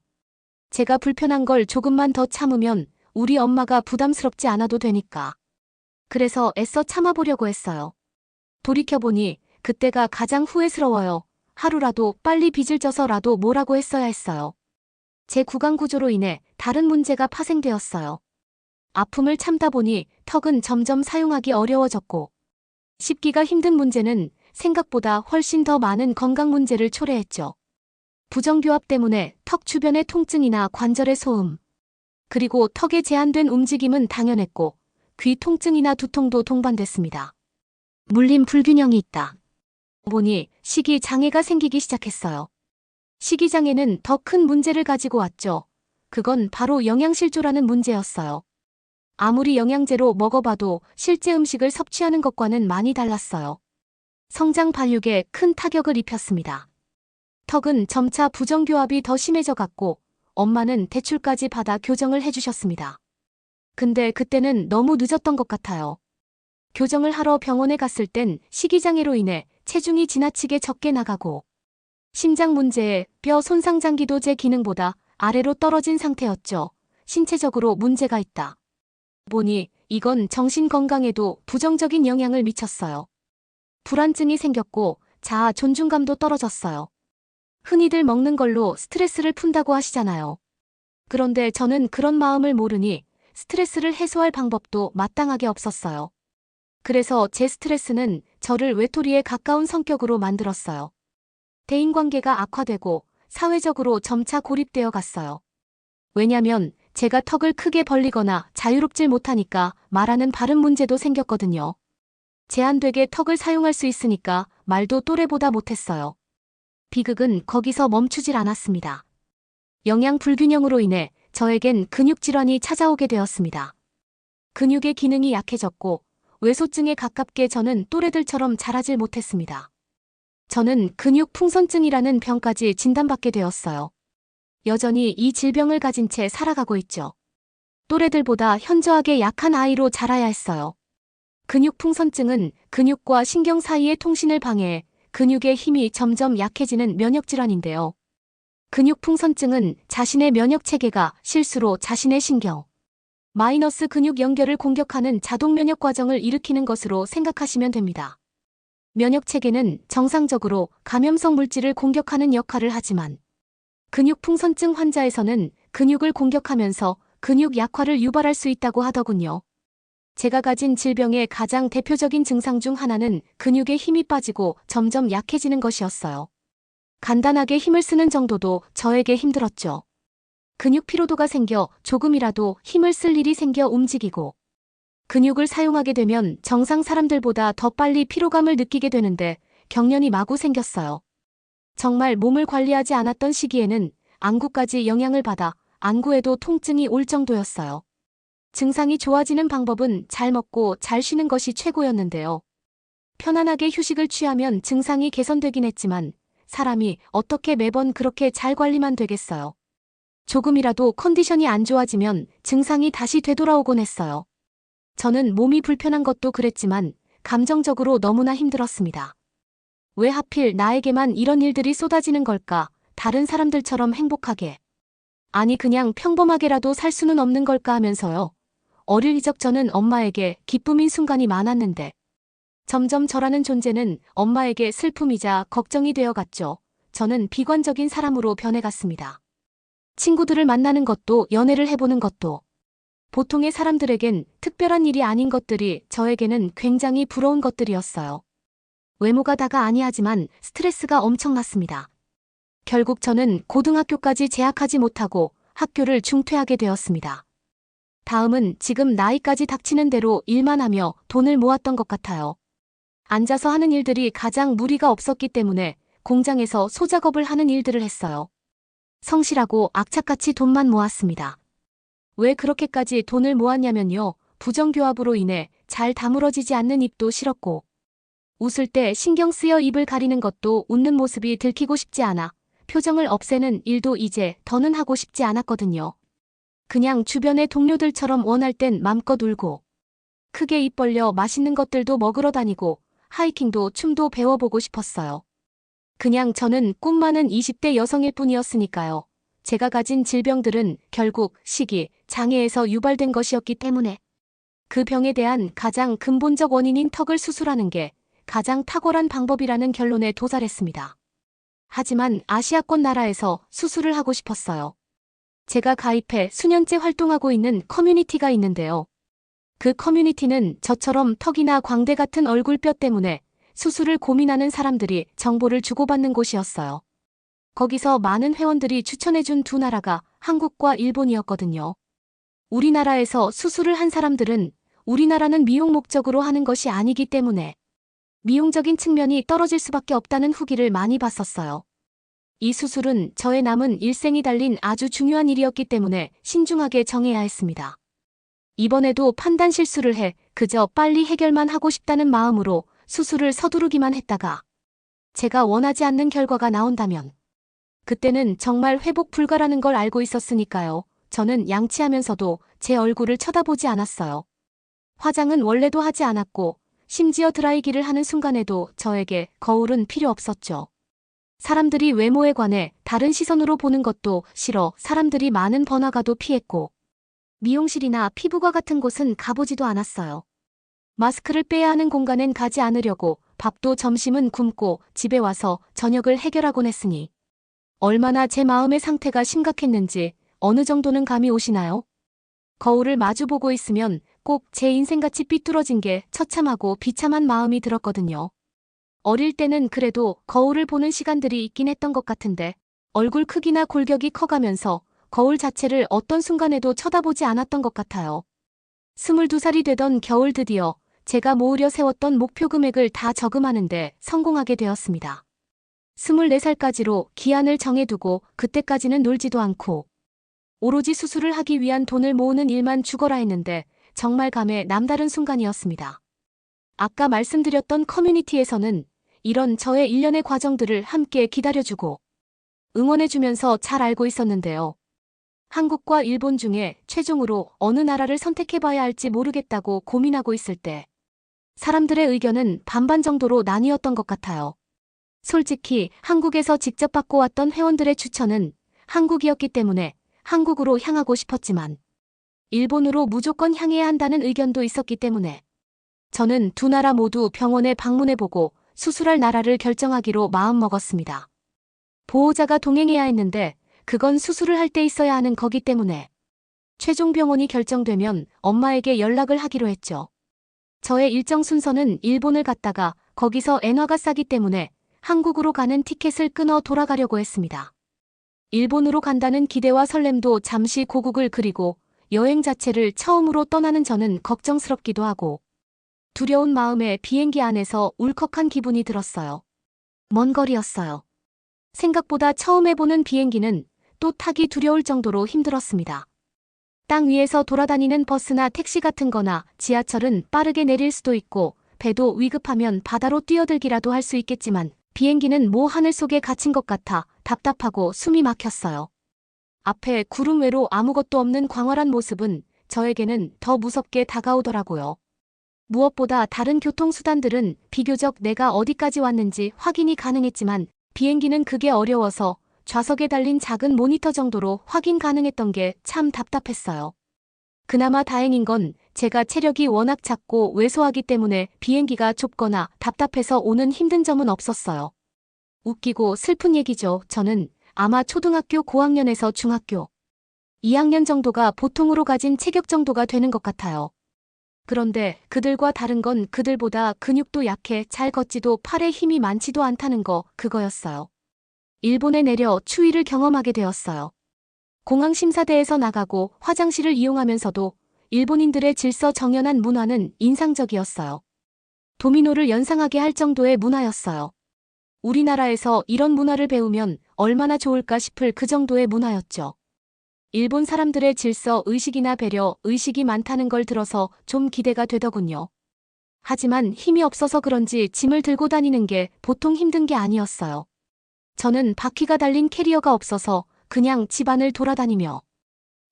제가 불편한 걸 조금만 더 참으면 우리 엄마가 부담스럽지 않아도 되니까. 그래서 애써 참아보려고 했어요. 돌이켜보니 그때가 가장 후회스러워요. 하루라도 빨리 빚을 져서라도 뭐라고 했어야 했어요. 제 구강 구조로 인해 다른 문제가 파생되었어요. 아픔을 참다 보니 턱은 점점 사용하기 어려워졌고 씹기가 힘든 문제는 생각보다 훨씬 더 많은 건강 문제를 초래했죠. 부정교합 때문에 턱 주변의 통증이나 관절의 소음, 그리고 턱의 제한된 움직임은 당연했고 귀 통증이나 두통도 동반됐습니다. 물림 불균형이 있다 보니 식이 장애가 생기기 시작했어요. 식이장애는 더 큰 문제를 가지고 왔죠. 그건 바로 영양실조라는 문제였어요. 아무리 영양제로 먹어봐도 실제 음식을 섭취하는 것과는 많이 달랐어요. 성장 발육에 큰 타격을 입혔습니다. 턱은 점차 부정교합이 더 심해져 갔고 엄마는 대출까지 받아 교정을 해주셨습니다. 근데 그때는 너무 늦었던 것 같아요. 교정을 하러 병원에 갔을 땐 식이장애로 인해 체중이 지나치게 적게 나가고 심장 문제에 뼈 손상 장기도 제 기능보다 아래로 떨어진 상태였죠. 신체적으로 문제가 있다 보니 이건 정신 건강에도 부정적인 영향을 미쳤어요. 불안증이 생겼고 자아 존중감도 떨어졌어요. 흔히들 먹는 걸로 스트레스를 푼다고 하시잖아요. 그런데 저는 그런 마음을 모르니 스트레스를 해소할 방법도 마땅하게 없었어요. 그래서 제 스트레스는 저를 외톨이에 가까운 성격으로 만들었어요. 대인관계가 악화되고 사회적으로 점차 고립되어 갔어요. 왜냐면 제가 턱을 크게 벌리거나 자유롭질 못하니까 말하는 발음 문제도 생겼거든요. 제한되게 턱을 사용할 수 있으니까 말도 또래보다 못했어요. 비극은 거기서 멈추질 않았습니다. 영양 불균형으로 인해 저에겐 근육질환이 찾아오게 되었습니다. 근육의 기능이 약해졌고 외소증에 가깝게 저는 또래들처럼 자라질 못했습니다. 저는 근육 풍선증이라는 병까지 진단받게 되었어요. 여전히 이 질병을 가진 채 살아가고 있죠. 또래들보다 현저하게 약한 아이로 자라야 했어요. 근육 풍선증은 근육과 신경 사이의 통신을 방해해 근육의 힘이 점점 약해지는 면역질환인데요. 근육 풍선증은 자신의 면역 체계가 실수로 자신의 신경, 마이너스 근육 연결을 공격하는 자동 면역 과정을 일으키는 것으로 생각하시면 됩니다. 면역 체계는 정상적으로 감염성 물질을 공격하는 역할을 하지만 근육 풍선증 환자에서는 근육을 공격하면서 근육 약화를 유발할 수 있다고 하더군요. 제가 가진 질병의 가장 대표적인 증상 중 하나는 근육에 힘이 빠지고 점점 약해지는 것이었어요. 간단하게 힘을 쓰는 정도도 저에게 힘들었죠. 근육 피로도가 생겨 조금이라도 힘을 쓸 일이 생겨 움직이고 근육을 사용하게 되면 정상 사람들보다 더 빨리 피로감을 느끼게 되는데 경련이 마구 생겼어요. 정말 몸을 관리하지 않았던 시기에는 안구까지 영향을 받아 안구에도 통증이 올 정도였어요. 증상이 좋아지는 방법은 잘 먹고 잘 쉬는 것이 최고였는데요. 편안하게 휴식을 취하면 증상이 개선되긴 했지만 사람이 어떻게 매번 그렇게 잘 관리만 되겠어요. 조금이라도 컨디션이 안 좋아지면 증상이 다시 되돌아오곤 했어요. 저는 몸이 불편한 것도 그랬지만 감정적으로 너무나 힘들었습니다. 왜 하필 나에게만 이런 일들이 쏟아지는 걸까? 다른 사람들처럼 행복하게. 아니 그냥 평범하게라도 살 수는 없는 걸까 하면서요. 어릴 적 저는 엄마에게 기쁨인 순간이 많았는데 점점 저라는 존재는 엄마에게 슬픔이자 걱정이 되어갔죠. 저는 비관적인 사람으로 변해갔습니다. 친구들을 만나는 것도 연애를 해보는 것도 보통의 사람들에겐 특별한 일이 아닌 것들이 저에게는 굉장히 부러운 것들이었어요. 외모가 다가 아니하지만 스트레스가 엄청났습니다. 결국 저는 고등학교까지 재학하지 못하고 학교를 중퇴하게 되었습니다. 다음은 지금 나이까지 닥치는 대로 일만 하며 돈을 모았던 것 같아요. 앉아서 하는 일들이 가장 무리가 없었기 때문에 공장에서 소작업을 하는 일들을 했어요. 성실하고 악착같이 돈만 모았습니다. 왜 그렇게까지 돈을 모았냐면요. 부정교합으로 인해 잘 다물어지지 않는 입도 싫었고 웃을 때 신경 쓰여 입을 가리는 것도 웃는 모습이 들키고 싶지 않아 표정을 없애는 일도 이제 더는 하고 싶지 않았거든요. 그냥 주변의 동료들처럼 원할 땐 맘껏 울고 크게 입 벌려 맛있는 것들도 먹으러 다니고 하이킹도 춤도 배워보고 싶었어요. 그냥 저는 꿈 많은 20대 여성일 뿐이었으니까요. 제가 가진 질병들은 결국 시기, 장애에서 유발된 것이었기 때문에 그 병에 대한 가장 근본적 원인인 턱을 수술하는 게 가장 탁월한 방법이라는 결론에 도달했습니다. 하지만 아시아권 나라에서 수술을 하고 싶었어요. 제가 가입해 수년째 활동하고 있는 커뮤니티가 있는데요. 그 커뮤니티는 저처럼 턱이나 광대 같은 얼굴뼈 때문에 수술을 고민하는 사람들이 정보를 주고받는 곳이었어요. 거기서 많은 회원들이 추천해준 두 나라가 한국과 일본이었거든요. 우리나라에서 수술을 한 사람들은 우리나라는 미용 목적으로 하는 것이 아니기 때문에 미용적인 측면이 떨어질 수밖에 없다는 후기를 많이 봤었어요. 이 수술은 저의 남은 일생이 달린 아주 중요한 일이었기 때문에 신중하게 정해야 했습니다. 이번에도 판단 실수를 해 그저 빨리 해결만 하고 싶다는 마음으로 수술을 서두르기만 했다가 제가 원하지 않는 결과가 나온다면 그때는 정말 회복 불가라는 걸 알고 있었으니까요. 저는 양치하면서도 제 얼굴을 쳐다보지 않았어요. 화장은 원래도 하지 않았고 심지어 드라이기를 하는 순간에도 저에게 거울은 필요 없었죠. 사람들이 외모에 관해 다른 시선으로 보는 것도 싫어 사람들이 많은 번화가도 피했고 미용실이나 피부과 같은 곳은 가보지도 않았어요. 마스크를 빼야 하는 공간엔 가지 않으려고 밥도 점심은 굶고 집에 와서 저녁을 해결하곤 했으니 얼마나 제 마음의 상태가 심각했는지 어느 정도는 감이 오시나요? 거울을 마주보고 있으면 꼭 제 인생같이 삐뚤어진 게 처참하고 비참한 마음이 들었거든요. 어릴 때는 그래도 거울을 보는 시간들이 있긴 했던 것 같은데 얼굴 크기나 골격이 커가면서 거울 자체를 어떤 순간에도 쳐다보지 않았던 것 같아요. 22살이 되던 겨울 드디어 제가 모으려 세웠던 목표 금액을 다 저금하는데 성공하게 되었습니다. 24살까지로 기한을 정해두고 그때까지는 놀지도 않고 오로지 수술을 하기 위한 돈을 모으는 일만 죽어라 했는데 정말 감회 남다른 순간이었습니다. 아까 말씀드렸던 커뮤니티에서는 이런 저의 일련의 과정들을 함께 기다려주고 응원해주면서 잘 알고 있었는데요. 한국과 일본 중에 최종으로 어느 나라를 선택해봐야 할지 모르겠다고 고민하고 있을 때 사람들의 의견은 반반 정도로 나뉘었던 것 같아요. 솔직히 한국에서 직접 받고 왔던 회원들의 추천은 한국이었기 때문에 한국으로 향하고 싶었지만 일본으로 무조건 향해야 한다는 의견도 있었기 때문에 저는 두 나라 모두 병원에 방문해보고 수술할 나라를 결정하기로 마음먹었습니다. 보호자가 동행해야 했는데 그건 수술을 할 때 있어야 하는 거기 때문에 최종 병원이 결정되면 엄마에게 연락을 하기로 했죠. 저의 일정 순서는 일본을 갔다가 거기서 엔화가 싸기 때문에 한국으로 가는 티켓을 끊어 돌아가려고 했습니다. 일본으로 간다는 기대와 설렘도 잠시 고국을 그리고 여행 자체를 처음으로 떠나는 저는 걱정스럽기도 하고 두려운 마음에 비행기 안에서 울컥한 기분이 들었어요. 먼 거리였어요. 생각보다 처음 해보는 비행기는 또 타기 두려울 정도로 힘들었습니다. 땅 위에서 돌아다니는 버스나 택시 같은 거나 지하철은 빠르게 내릴 수도 있고 배도 위급하면 바다로 뛰어들기라도 할 수 있겠지만 비행기는 하늘 속에 갇힌 것 같아 답답하고 숨이 막혔어요. 앞에 구름 외로 아무것도 없는 광활한 모습은 저에게는 더 무섭게 다가오더라고요. 무엇보다 다른 교통수단들은 비교적 내가 어디까지 왔는지 확인이 가능했지만 비행기는 그게 어려워서 좌석에 달린 작은 모니터 정도로 확인 가능했던 게 참 답답했어요. 그나마 다행인 건 제가 체력이 워낙 작고 왜소하기 때문에 비행기가 좁거나 답답해서 오는 힘든 점은 없었어요. 웃기고 슬픈 얘기죠. 저는 아마 초등학교 고학년에서 중학교 2학년 정도가 보통으로 가진 체격 정도가 되는 것 같아요. 그런데 그들과 다른 건 그들보다 근육도 약해 잘 걷지도 팔에 힘이 많지도 않다는 거 그거였어요. 일본에 내려 추위를 경험하게 되었어요. 공항 심사대에서 나가고 화장실을 이용하면서도 일본인들의 질서정연한 문화는 인상적이었어요. 도미노를 연상하게 할 정도의 문화였어요. 우리나라에서 이런 문화를 배우면 얼마나 좋을까 싶을 그 정도의 문화였죠. 일본 사람들의 질서 의식이나 배려 의식이 많다는 걸 들어서 좀 기대가 되더군요. 하지만 힘이 없어서 그런지 짐을 들고 다니는 게 보통 힘든 게 아니었어요. 저는 바퀴가 달린 캐리어가 없어서 그냥 집안을 돌아다니며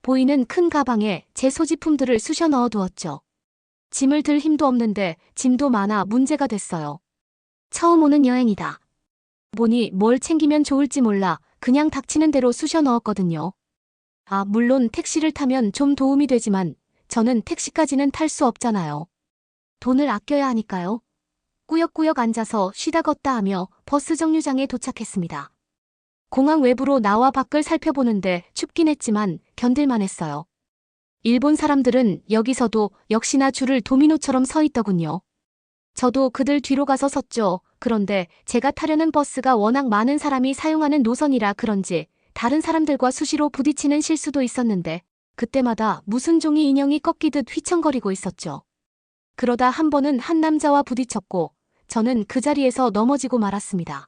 보이는 큰 가방에 제 소지품들을 쑤셔 넣어두었죠. 짐을 들 힘도 없는데 짐도 많아 문제가 됐어요. 처음 오는 여행이다 보니 뭘 챙기면 좋을지 몰라 그냥 닥치는 대로 쑤셔 넣었거든요. 물론 택시를 타면 좀 도움이 되지만 저는 택시까지는 탈 수 없잖아요. 돈을 아껴야 하니까요. 꾸역꾸역 앉아서 쉬다 걷다 하며 버스 정류장에 도착했습니다. 공항 외부로 나와 밖을 살펴보는데 춥긴 했지만 견딜만 했어요. 일본 사람들은 여기서도 역시나 줄을 도미노처럼 서 있더군요. 저도 그들 뒤로 가서 섰죠. 그런데 제가 타려는 버스가 워낙 많은 사람이 사용하는 노선이라 그런지 다른 사람들과 수시로 부딪히는 실수도 있었는데 그때마다 무슨 종이 인형이 꺾이듯 휘청거리고 있었죠. 그러다 한 번은 한 남자와 부딪혔고 저는 그 자리에서 넘어지고 말았습니다.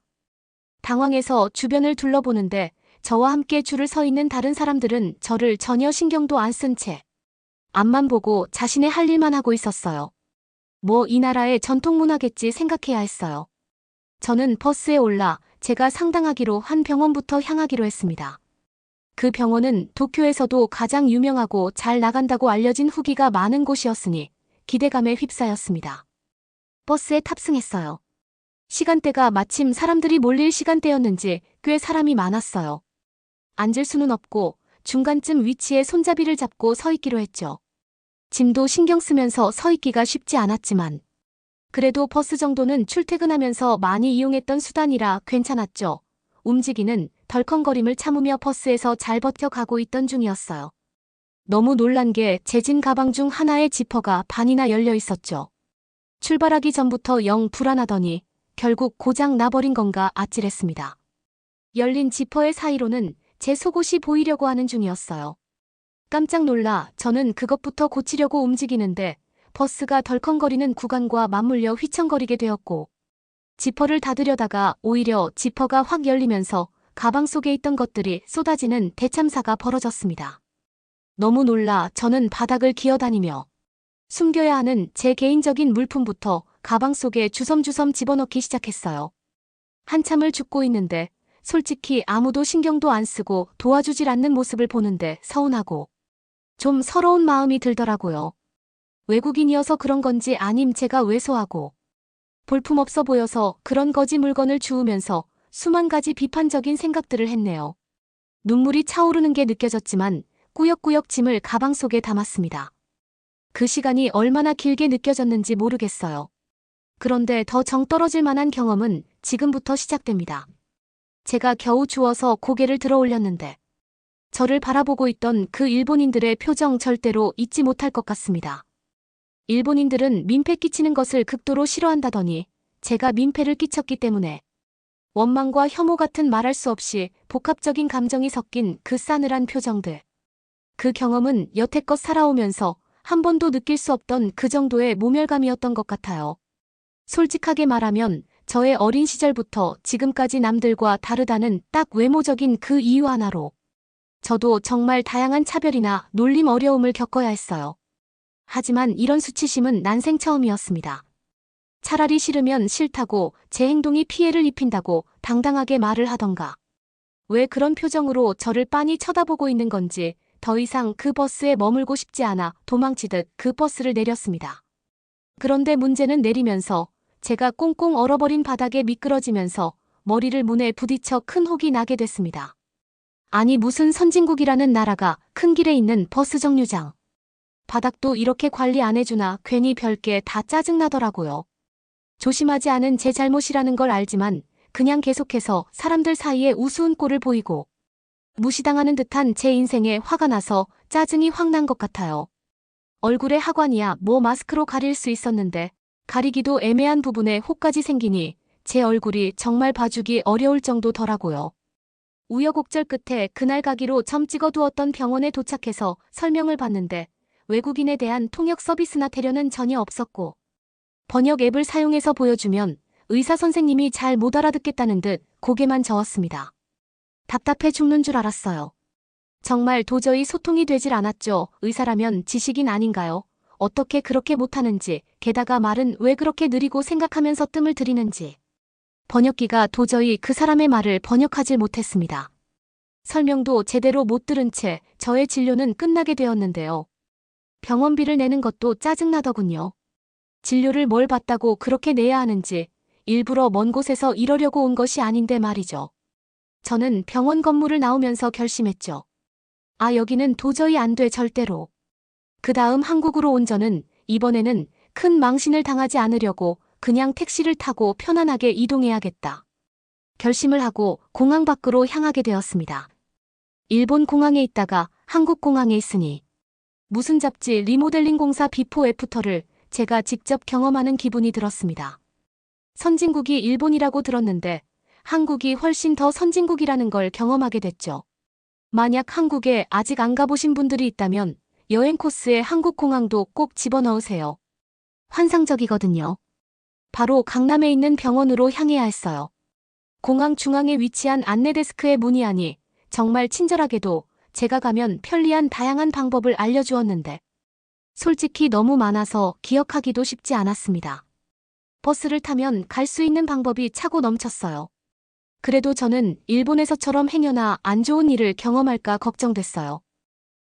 당황해서 주변을 둘러보는데 저와 함께 줄을 서 있는 다른 사람들은 저를 전혀 신경도 안 쓴 채 앞만 보고 자신의 할 일만 하고 있었어요. 이 나라의 전통 문화겠지 생각해야 했어요. 저는 버스에 올라 제가 상담하기로 한 병원부터 향하기로 했습니다. 그 병원은 도쿄에서도 가장 유명하고 잘 나간다고 알려진 후기가 많은 곳이었으니 기대감에 휩싸였습니다. 버스에 탑승했어요. 시간대가 마침 사람들이 몰릴 시간대였는지 꽤 사람이 많았어요. 앉을 수는 없고 중간쯤 위치에 손잡이를 잡고 서 있기로 했죠. 짐도 신경 쓰면서 서 있기가 쉽지 않았지만 그래도 버스 정도는 출퇴근하면서 많이 이용했던 수단이라 괜찮았죠. 움직이는 덜컹거림을 참으며 버스에서 잘 버텨가고 있던 중이었어요. 너무 놀란 게 제 짐 가방 중 하나의 지퍼가 반이나 열려 있었죠. 출발하기 전부터 영 불안하더니 결국 고장 나버린 건가 아찔했습니다. 열린 지퍼의 사이로는 제 속옷이 보이려고 하는 중이었어요. 깜짝 놀라 저는 그것부터 고치려고 움직이는데 버스가 덜컹거리는 구간과 맞물려 휘청거리게 되었고 지퍼를 닫으려다가 오히려 지퍼가 확 열리면서 가방 속에 있던 것들이 쏟아지는 대참사가 벌어졌습니다. 너무 놀라 저는 바닥을 기어다니며 숨겨야 하는 제 개인적인 물품부터 가방 속에 주섬주섬 집어넣기 시작했어요. 한참을 죽고 있는데 솔직히 아무도 신경도 안 쓰고 도와주질 않는 모습을 보는데 서운하고 좀 서러운 마음이 들더라고요. 외국인이어서 그런 건지 아님 제가 왜소하고 볼품없어 보여서 그런 거지 물건을 주우면서 수만 가지 비판적인 생각들을 했네요. 눈물이 차오르는 게 느껴졌지만 꾸역꾸역 짐을 가방 속에 담았습니다. 그 시간이 얼마나 길게 느껴졌는지 모르겠어요. 그런데 더 정 떨어질 만한 경험은 지금부터 시작됩니다. 제가 겨우 주워서 고개를 들어 올렸는데 저를 바라보고 있던 그 일본인들의 표정 절대로 잊지 못할 것 같습니다. 일본인들은 민폐 끼치는 것을 극도로 싫어한다더니 제가 민폐를 끼쳤기 때문에 원망과 혐오 같은 말할 수 없이 복합적인 감정이 섞인 그 싸늘한 표정들. 그 경험은 여태껏 살아오면서 한 번도 느낄 수 없던 그 정도의 모멸감이었던 것 같아요. 솔직하게 말하면 저의 어린 시절부터 지금까지 남들과 다르다는 딱 외모적인 그 이유 하나로 저도 정말 다양한 차별이나 놀림 어려움을 겪어야 했어요. 하지만 이런 수치심은 난생 처음이었습니다. 차라리 싫으면 싫다고 제 행동이 피해를 입힌다고 당당하게 말을 하던가. 왜 그런 표정으로 저를 빤히 쳐다보고 있는 건지 더 이상 그 버스에 머물고 싶지 않아 도망치듯 그 버스를 내렸습니다. 그런데 문제는 내리면서 제가 꽁꽁 얼어버린 바닥에 미끄러지면서 머리를 문에 부딪혀 큰 혹이 나게 됐습니다. 아니 무슨 선진국이라는 나라가 큰 길에 있는 버스 정류장. 바닥도 이렇게 관리 안 해주나 괜히 별게 다 짜증나더라고요. 조심하지 않은 제 잘못이라는 걸 알지만 그냥 계속해서 사람들 사이에 우스운 꼴을 보이고 무시당하는 듯한 제 인생에 화가 나서 짜증이 확 난 것 같아요. 얼굴에 하관이야 뭐 마스크로 가릴 수 있었는데 가리기도 애매한 부분에 혹까지 생기니 제 얼굴이 정말 봐주기 어려울 정도더라고요. 우여곡절 끝에 그날 가기로 점 찍어두었던 병원에 도착해서 설명을 받는데 외국인에 대한 통역 서비스나 대련은 전혀 없었고 번역 앱을 사용해서 보여주면 의사 선생님이 잘 못 알아듣겠다는 듯 고개만 저었습니다. 답답해 죽는 줄 알았어요. 정말 도저히 소통이 되질 않았죠. 의사라면 지식인 아닌가요? 어떻게 그렇게 못하는지, 게다가 말은 왜 그렇게 느리고 생각하면서 뜸을 들이는지. 번역기가 도저히 그 사람의 말을 번역하질 못했습니다. 설명도 제대로 못 들은 채 저의 진료는 끝나게 되었는데요. 병원비를 내는 것도 짜증나더군요. 진료를 뭘 받다고 그렇게 내야 하는지 일부러 먼 곳에서 이러려고 온 것이 아닌데 말이죠. 저는 병원 건물을 나오면서 결심했죠. 아, 여기는 도저히 안 돼, 절대로. 그 다음 한국으로 온 저는 이번에는 큰 망신을 당하지 않으려고 그냥 택시를 타고 편안하게 이동해야겠다. 결심을 하고 공항 밖으로 향하게 되었습니다. 일본 공항에 있다가 한국 공항에 있으니 무슨 잡지 리모델링 공사 비포 애프터를 제가 직접 경험하는 기분이 들었습니다. 선진국이 일본이라고 들었는데 한국이 훨씬 더 선진국이라는 걸 경험하게 됐죠. 만약 한국에 아직 안 가보신 분들이 있다면 여행 코스에 한국 공항도 꼭 집어넣으세요. 환상적이거든요. 바로 강남에 있는 병원으로 향해야 했어요. 공항 중앙에 위치한 안내데스크에 문의하니 정말 친절하게도 제가 가면 편리한 다양한 방법을 알려주었는데 솔직히 너무 많아서 기억하기도 쉽지 않았습니다. 버스를 타면 갈 수 있는 방법이 차고 넘쳤어요. 그래도 저는 일본에서처럼 행여나 안 좋은 일을 경험할까 걱정됐어요.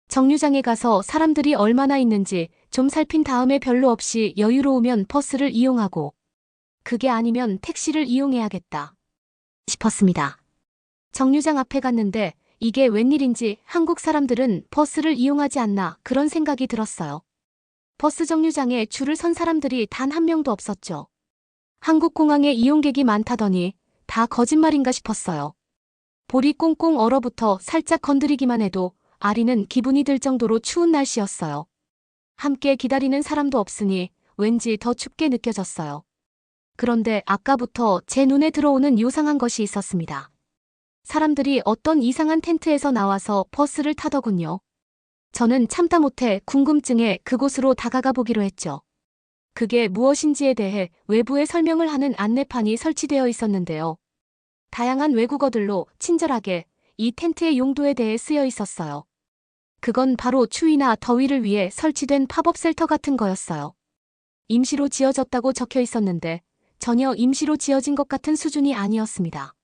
정류장에 가서 사람들이 얼마나 있는지 좀 살핀 다음에 별로 없이 여유로우면 버스를 이용하고 그게 아니면 택시를 이용해야겠다 싶었습니다. 정류장 앞에 갔는데 이게 웬일인지 한국 사람들은 버스를 이용하지 않나 그런 생각이 들었어요. 버스 정류장에 줄을 선 사람들이 단 한 명도 없었죠. 한국 공항에 이용객이 많다더니 다 거짓말인가 싶었어요. 볼이 꽁꽁 얼어붙어 살짝 건드리기만 해도 아리는 기분이 들 정도로 추운 날씨였어요. 함께 기다리는 사람도 없으니 왠지 더 춥게 느껴졌어요. 그런데 아까부터 제 눈에 들어오는 요상한 것이 있었습니다. 사람들이 어떤 이상한 텐트에서 나와서 버스를 타더군요. 저는 참다 못해 궁금증에 그곳으로 다가가 보기로 했죠. 그게 무엇인지에 대해 외부에 설명을 하는 안내판이 설치되어 있었는데요. 다양한 외국어들로 친절하게 이 텐트의 용도에 대해 쓰여 있었어요. 그건 바로 추위나 더위를 위해 설치된 팝업 셀터 같은 거였어요. 임시로 지어졌다고 적혀 있었는데 전혀 임시로 지어진 것 같은 수준이 아니었습니다.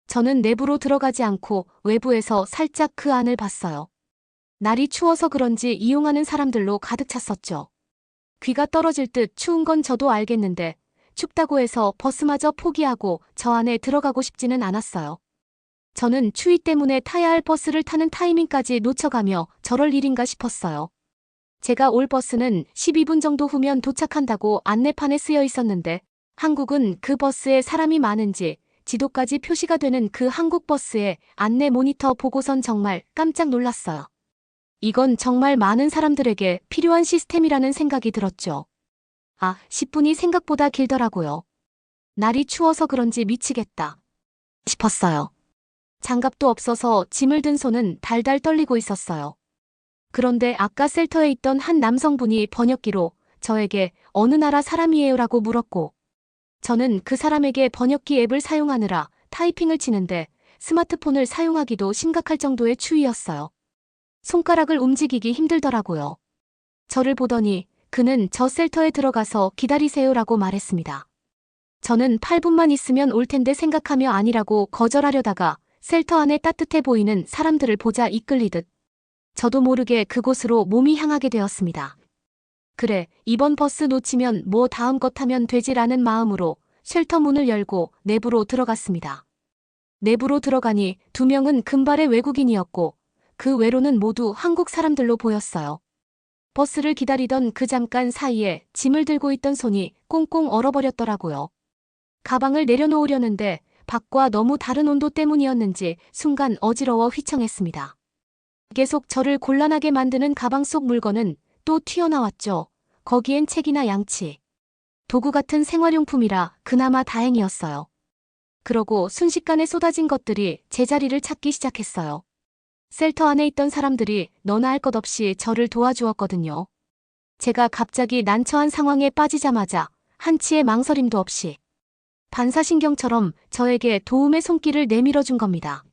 저는 내부로 들어가지 않고 외부에서 살짝 그 안을 봤어요. 날이 추워서 그런지 이용하는 사람들로 가득 찼었죠. 귀가 떨어질 듯 추운 건 저도 알겠는데 춥다고 해서 버스마저 포기하고 저 안에 들어가고 싶지는 않았어요. 저는 추위 때문에 타야 할 버스를 타는 타이밍까지 놓쳐가며 저럴 일인가 싶었어요. 제가 올 버스는 12분 정도 후면 도착한다고 안내판에 쓰여 있었는데 한국은 그 버스에 사람이 많은지 지도까지 표시가 되는 그 한국 버스의 안내 모니터 보고선 정말 깜짝 놀랐어요. 이건 정말 많은 사람들에게 필요한 시스템이라는 생각이 들었죠. 10분이 생각보다 길더라고요. 날이 추워서 그런지 미치겠다 싶었어요. 장갑도 없어서 짐을 든 손은 달달 떨리고 있었어요. 그런데 아까 셀터에 있던 한 남성분이 번역기로 저에게 어느 나라 사람이에요라고 물었고 저는 그 사람에게 번역기 앱을 사용하느라 타이핑을 치는데 스마트폰을 사용하기도 심각할 정도의 추위였어요. 손가락을 움직이기 힘들더라고요. 저를 보더니 그는 저 셀터에 들어가서 기다리세요라고 말했습니다. 저는 8분만 있으면 올 텐데 생각하며 아니라고 거절하려다가 셀터 안에 따뜻해 보이는 사람들을 보자 이끌리듯 저도 모르게 그곳으로 몸이 향하게 되었습니다. 그래, 이번 버스 놓치면 뭐 다음 것 하면 되지라는 마음으로 쉘터 문을 열고 내부로 들어갔습니다. 내부로 들어가니 2명은 금발의 외국인이었고 그 외로는 모두 한국 사람들로 보였어요. 버스를 기다리던 그 잠깐 사이에 짐을 들고 있던 손이 꽁꽁 얼어버렸더라고요. 가방을 내려놓으려는데 밖과 너무 다른 온도 때문이었는지 순간 어지러워 휘청했습니다. 계속 저를 곤란하게 만드는 가방 속 물건은 또 튀어나왔죠. 거기엔 책이나 양치, 도구 같은 생활용품이라 그나마 다행이었어요. 그러고 순식간에 쏟아진 것들이 제자리를 찾기 시작했어요. 셀터 안에 있던 사람들이 너나 할 것 없이 저를 도와주었거든요. 제가 갑자기 난처한 상황에 빠지자마자 한치의 망설임도 없이 반사신경처럼 저에게 도움의 손길을 내밀어준 겁니다.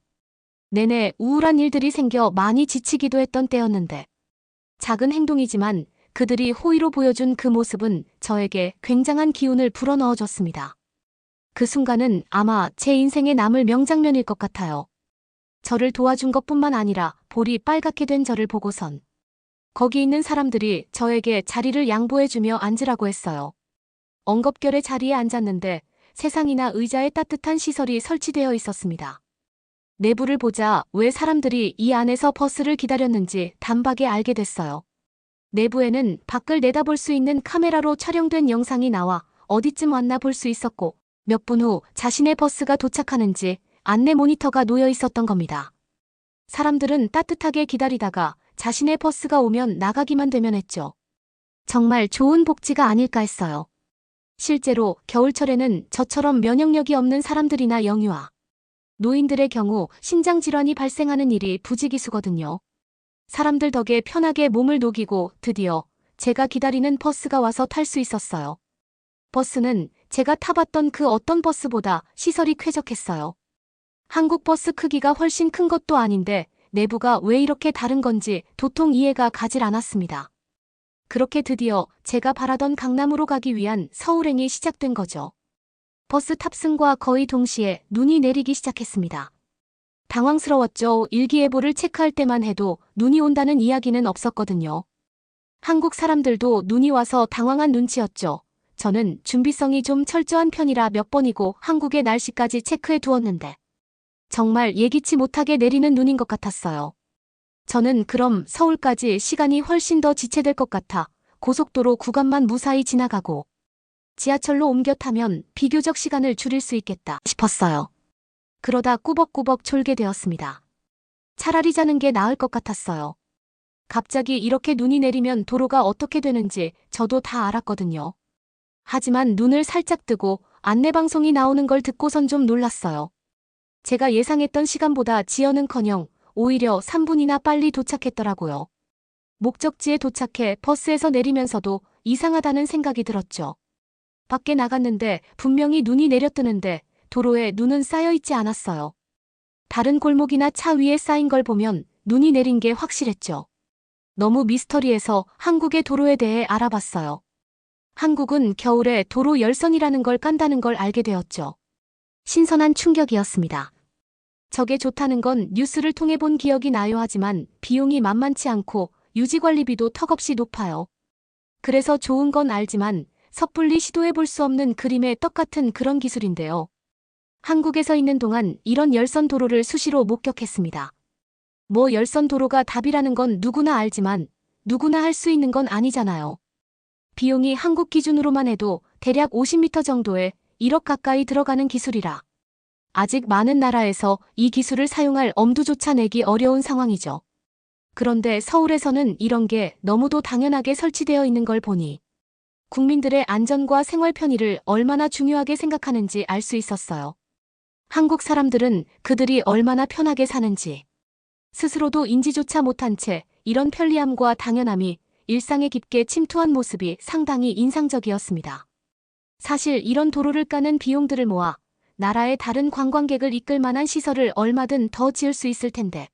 내내 우울한 일들이 생겨 많이 지치기도 했던 때였는데 작은 행동이지만 그들이 호의로 보여준 그 모습은 저에게 굉장한 기운을 불어넣어줬습니다. 그 순간은 아마 제 인생에 남을 명장면일 것 같아요. 저를 도와준 것뿐만 아니라 볼이 빨갛게 된 저를 보고선 거기 있는 사람들이 저에게 자리를 양보해주며 앉으라고 했어요. 엉겁결에 자리에 앉았는데 세상이나 의자에 따뜻한 시설이 설치되어 있었습니다. 내부를 보자 왜 사람들이 이 안에서 버스를 기다렸는지 단박에 알게 됐어요. 내부에는 밖을 내다볼 수 있는 카메라로 촬영된 영상이 나와 어디쯤 왔나 볼 수 있었고 몇 분 후 자신의 버스가 도착하는지 안내 모니터가 놓여 있었던 겁니다. 사람들은 따뜻하게 기다리다가 자신의 버스가 오면 나가기만 되면 했죠. 정말 좋은 복지가 아닐까 했어요. 실제로 겨울철에는 저처럼 면역력이 없는 사람들이나 영유아, 노인들의 경우 신장질환이 발생하는 일이 부지기수거든요. 사람들 덕에 편하게 몸을 녹이고 드디어 제가 기다리는 버스가 와서 탈 수 있었어요. 버스는 제가 타봤던 그 어떤 버스보다 시설이 쾌적했어요. 한국 버스 크기가 훨씬 큰 것도 아닌데 내부가 왜 이렇게 다른 건지 도통 이해가 가질 않았습니다. 그렇게 드디어 제가 바라던 강남으로 가기 위한 서울행이 시작된 거죠. 버스 탑승과 거의 동시에 눈이 내리기 시작했습니다. 당황스러웠죠. 일기예보를 체크할 때만 해도 눈이 온다는 이야기는 없었거든요. 한국 사람들도 눈이 와서 당황한 눈치였죠. 저는 준비성이 좀 철저한 편이라 몇 번이고 한국의 날씨까지 체크해 두었는데 정말 예기치 못하게 내리는 눈인 것 같았어요. 저는 그럼 서울까지 시간이 훨씬 더 지체될 것 같아 고속도로 구간만 무사히 지나가고 지하철로 옮겨 타면 비교적 시간을 줄일 수 있겠다 싶었어요. 그러다 꾸벅꾸벅 졸게 되었습니다. 차라리 자는 게 나을 것 같았어요. 갑자기 이렇게 눈이 내리면 도로가 어떻게 되는지 저도 다 알았거든요. 하지만 눈을 살짝 뜨고 안내방송이 나오는 걸 듣고선 좀 놀랐어요. 제가 예상했던 시간보다 지연은커녕 오히려 3분이나 빨리 도착했더라고요. 목적지에 도착해 버스에서 내리면서도 이상하다는 생각이 들었죠. 밖에 나갔는데 분명히 눈이 내려뜨는데 도로에 눈은 쌓여있지 않았어요. 다른 골목이나 차 위에 쌓인 걸 보면 눈이 내린 게 확실했죠. 너무 미스터리해서 한국의 도로에 대해 알아봤어요. 한국은 겨울에 도로 열선이라는 걸 깐다는 걸 알게 되었죠. 신선한 충격이었습니다. 저게 좋다는 건 뉴스를 통해 본 기억이 나요. 하지만 비용이 만만치 않고 유지관리비도 턱없이 높아요. 그래서 좋은 건 알지만 섣불리 시도해 볼 수 없는 그림의 떡 같은 그런 기술인데요. 한국에서 있는 동안 이런 열선 도로를 수시로 목격했습니다. 뭐 열선 도로가 답이라는 건 누구나 알지만 누구나 할 수 있는 건 아니잖아요. 비용이 한국 기준으로만 해도 대략 50m 정도에 1억 가까이 들어가는 기술이라 아직 많은 나라에서 이 기술을 사용할 엄두조차 내기 어려운 상황이죠. 그런데 서울에서는 이런 게 너무도 당연하게 설치되어 있는 걸 보니 국민들의 안전과 생활 편의를 얼마나 중요하게 생각하는지 알 수 있었어요. 한국 사람들은 그들이 얼마나 편하게 사는지 스스로도 인지조차 못한 채 이런 편리함과 당연함이 일상에 깊게 침투한 모습이 상당히 인상적이었습니다. 사실 이런 도로를 까는 비용들을 모아 나라의 다른 관광객을 이끌 만한 시설을 얼마든 더 지을 수 있을 텐데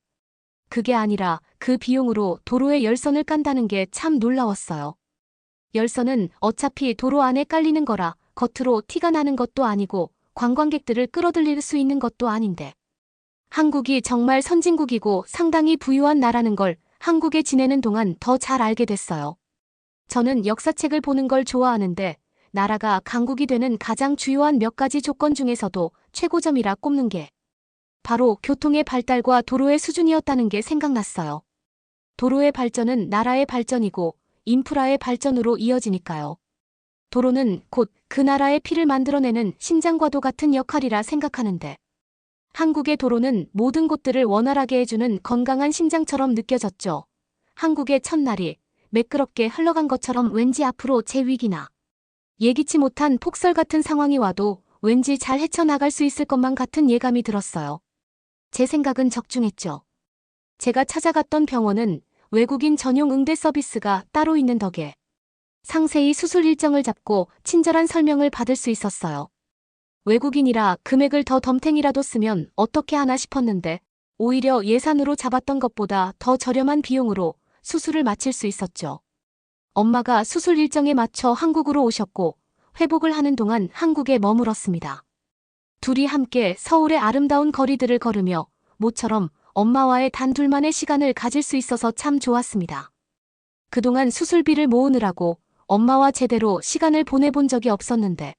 그게 아니라 그 비용으로 도로에 열선을 깐다는 게 참 놀라웠어요. 열선은 어차피 도로 안에 깔리는 거라 겉으로 티가 나는 것도 아니고 관광객들을 끌어들일 수 있는 것도 아닌데 한국이 정말 선진국이고 상당히 부유한 나라는 걸 한국에 지내는 동안 더 잘 알게 됐어요. 저는 역사책을 보는 걸 좋아하는데 나라가 강국이 되는 가장 주요한 몇 가지 조건 중에서도 최고점이라 꼽는 게 바로 교통의 발달과 도로의 수준이었다는 게 생각났어요. 도로의 발전은 나라의 발전이고 인프라의 발전으로 이어지니까요. 도로는 곧 그 나라의 피를 만들어내는 심장과도 같은 역할이라 생각하는데 한국의 도로는 모든 곳들을 원활하게 해주는 건강한 심장처럼 느껴졌죠. 한국의 첫날이 매끄럽게 흘러간 것처럼 왠지 앞으로 제 위기나 예기치 못한 폭설 같은 상황이 와도 왠지 잘 헤쳐나갈 수 있을 것만 같은 예감이 들었어요. 제 생각은 적중했죠. 제가 찾아갔던 병원은 외국인 전용 응대 서비스가 따로 있는 덕에 상세히 수술 일정을 잡고 친절한 설명을 받을 수 있었어요. 외국인이라 금액을 더 덤탱이라도 쓰면 어떻게 하나 싶었는데 오히려 예산으로 잡았던 것보다 더 저렴한 비용으로 수술을 마칠 수 있었죠. 엄마가 수술 일정에 맞춰 한국으로 오셨고 회복을 하는 동안 한국에 머물었습니다. 둘이 함께 서울의 아름다운 거리들을 걸으며 모처럼 엄마와의 단 둘만의 시간을 가질 수 있어서 참 좋았습니다. 그동안 수술비를 모으느라고 엄마와 제대로 시간을 보내본 적이 없었는데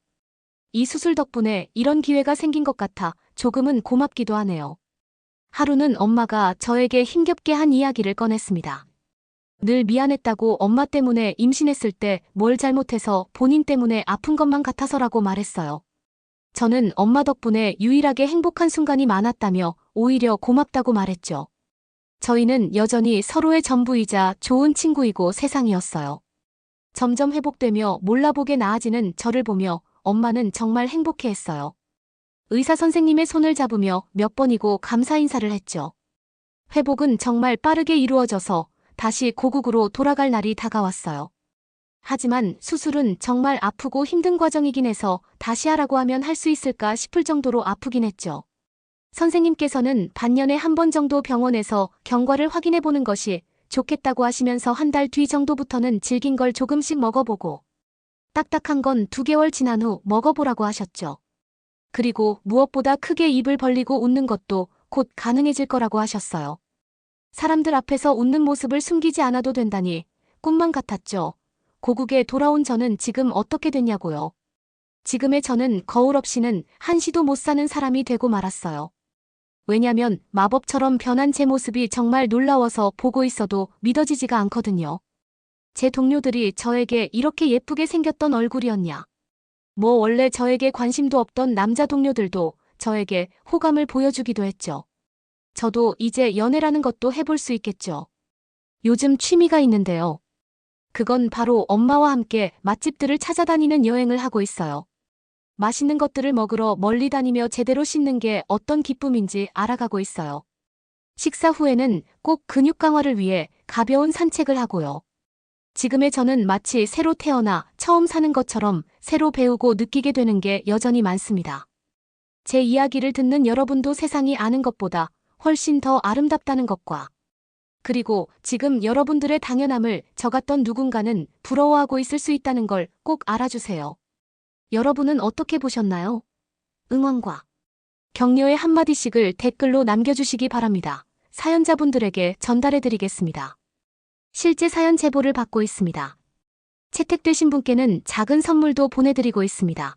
이 수술 덕분에 이런 기회가 생긴 것 같아 조금은 고맙기도 하네요. 하루는 엄마가 저에게 힘겹게 한 이야기를 꺼냈습니다. 늘 미안했다고 엄마 때문에 임신했을 때 뭘 잘못해서 본인 때문에 아픈 것만 같아서라고 말했어요. 저는 엄마 덕분에 유일하게 행복한 순간이 많았다며 오히려 고맙다고 말했죠. 저희는 여전히 서로의 전부이자 좋은 친구이고 세상이었어요. 점점 회복되며 몰라보게 나아지는 저를 보며 엄마는 정말 행복해했어요. 의사 선생님의 손을 잡으며 몇 번이고 감사 인사를 했죠. 회복은 정말 빠르게 이루어져서 다시 고국으로 돌아갈 날이 다가왔어요. 하지만 수술은 정말 아프고 힘든 과정이긴 해서 다시 하라고 하면 할 수 있을까 싶을 정도로 아프긴 했죠. 선생님께서는 반년에 한 번 정도 병원에서 경과를 확인해보는 것이 좋겠다고 하시면서 한 달 뒤 정도부터는 질긴 걸 조금씩 먹어보고 딱딱한 건 2개월 지난 후 먹어보라고 하셨죠. 그리고 무엇보다 크게 입을 벌리고 웃는 것도 곧 가능해질 거라고 하셨어요. 사람들 앞에서 웃는 모습을 숨기지 않아도 된다니 꿈만 같았죠. 고국에 돌아온 저는 지금 어떻게 됐냐고요. 지금의 저는 거울 없이는 한시도 못 사는 사람이 되고 말았어요. 왜냐면 마법처럼 변한 제 모습이 정말 놀라워서 보고 있어도 믿어지지가 않거든요. 제 동료들이 저에게 이렇게 예쁘게 생겼던 얼굴이었냐. 뭐 원래 저에게 관심도 없던 남자 동료들도 저에게 호감을 보여주기도 했죠. 저도 이제 연애라는 것도 해볼 수 있겠죠. 요즘 취미가 있는데요. 그건 바로 엄마와 함께 맛집들을 찾아다니는 여행을 하고 있어요. 맛있는 것들을 먹으러 멀리 다니며 제대로 씻는 게 어떤 기쁨인지 알아가고 있어요. 식사 후에는 꼭 근육 강화를 위해 가벼운 산책을 하고요. 지금의 저는 마치 새로 태어나 처음 사는 것처럼 새로 배우고 느끼게 되는 게 여전히 많습니다. 제 이야기를 듣는 여러분도 세상이 아는 것보다 훨씬 더 아름답다는 것과 그리고 지금 여러분들의 당연함을 저 같던 누군가는 부러워하고 있을 수 있다는 걸 꼭 알아주세요. 여러분은 어떻게 보셨나요? 응원과 격려의 한마디씩을 댓글로 남겨주시기 바랍니다. 사연자분들에게 전달해드리겠습니다. 실제 사연 제보를 받고 있습니다. 채택되신 분께는 작은 선물도 보내드리고 있습니다.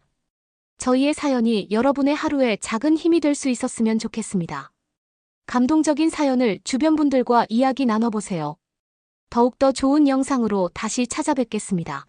저희의 사연이 여러분의 하루에 작은 힘이 될 수 있었으면 좋겠습니다. 감동적인 사연을 주변 분들과 이야기 나눠보세요. 더욱더 좋은 영상으로 다시 찾아뵙겠습니다.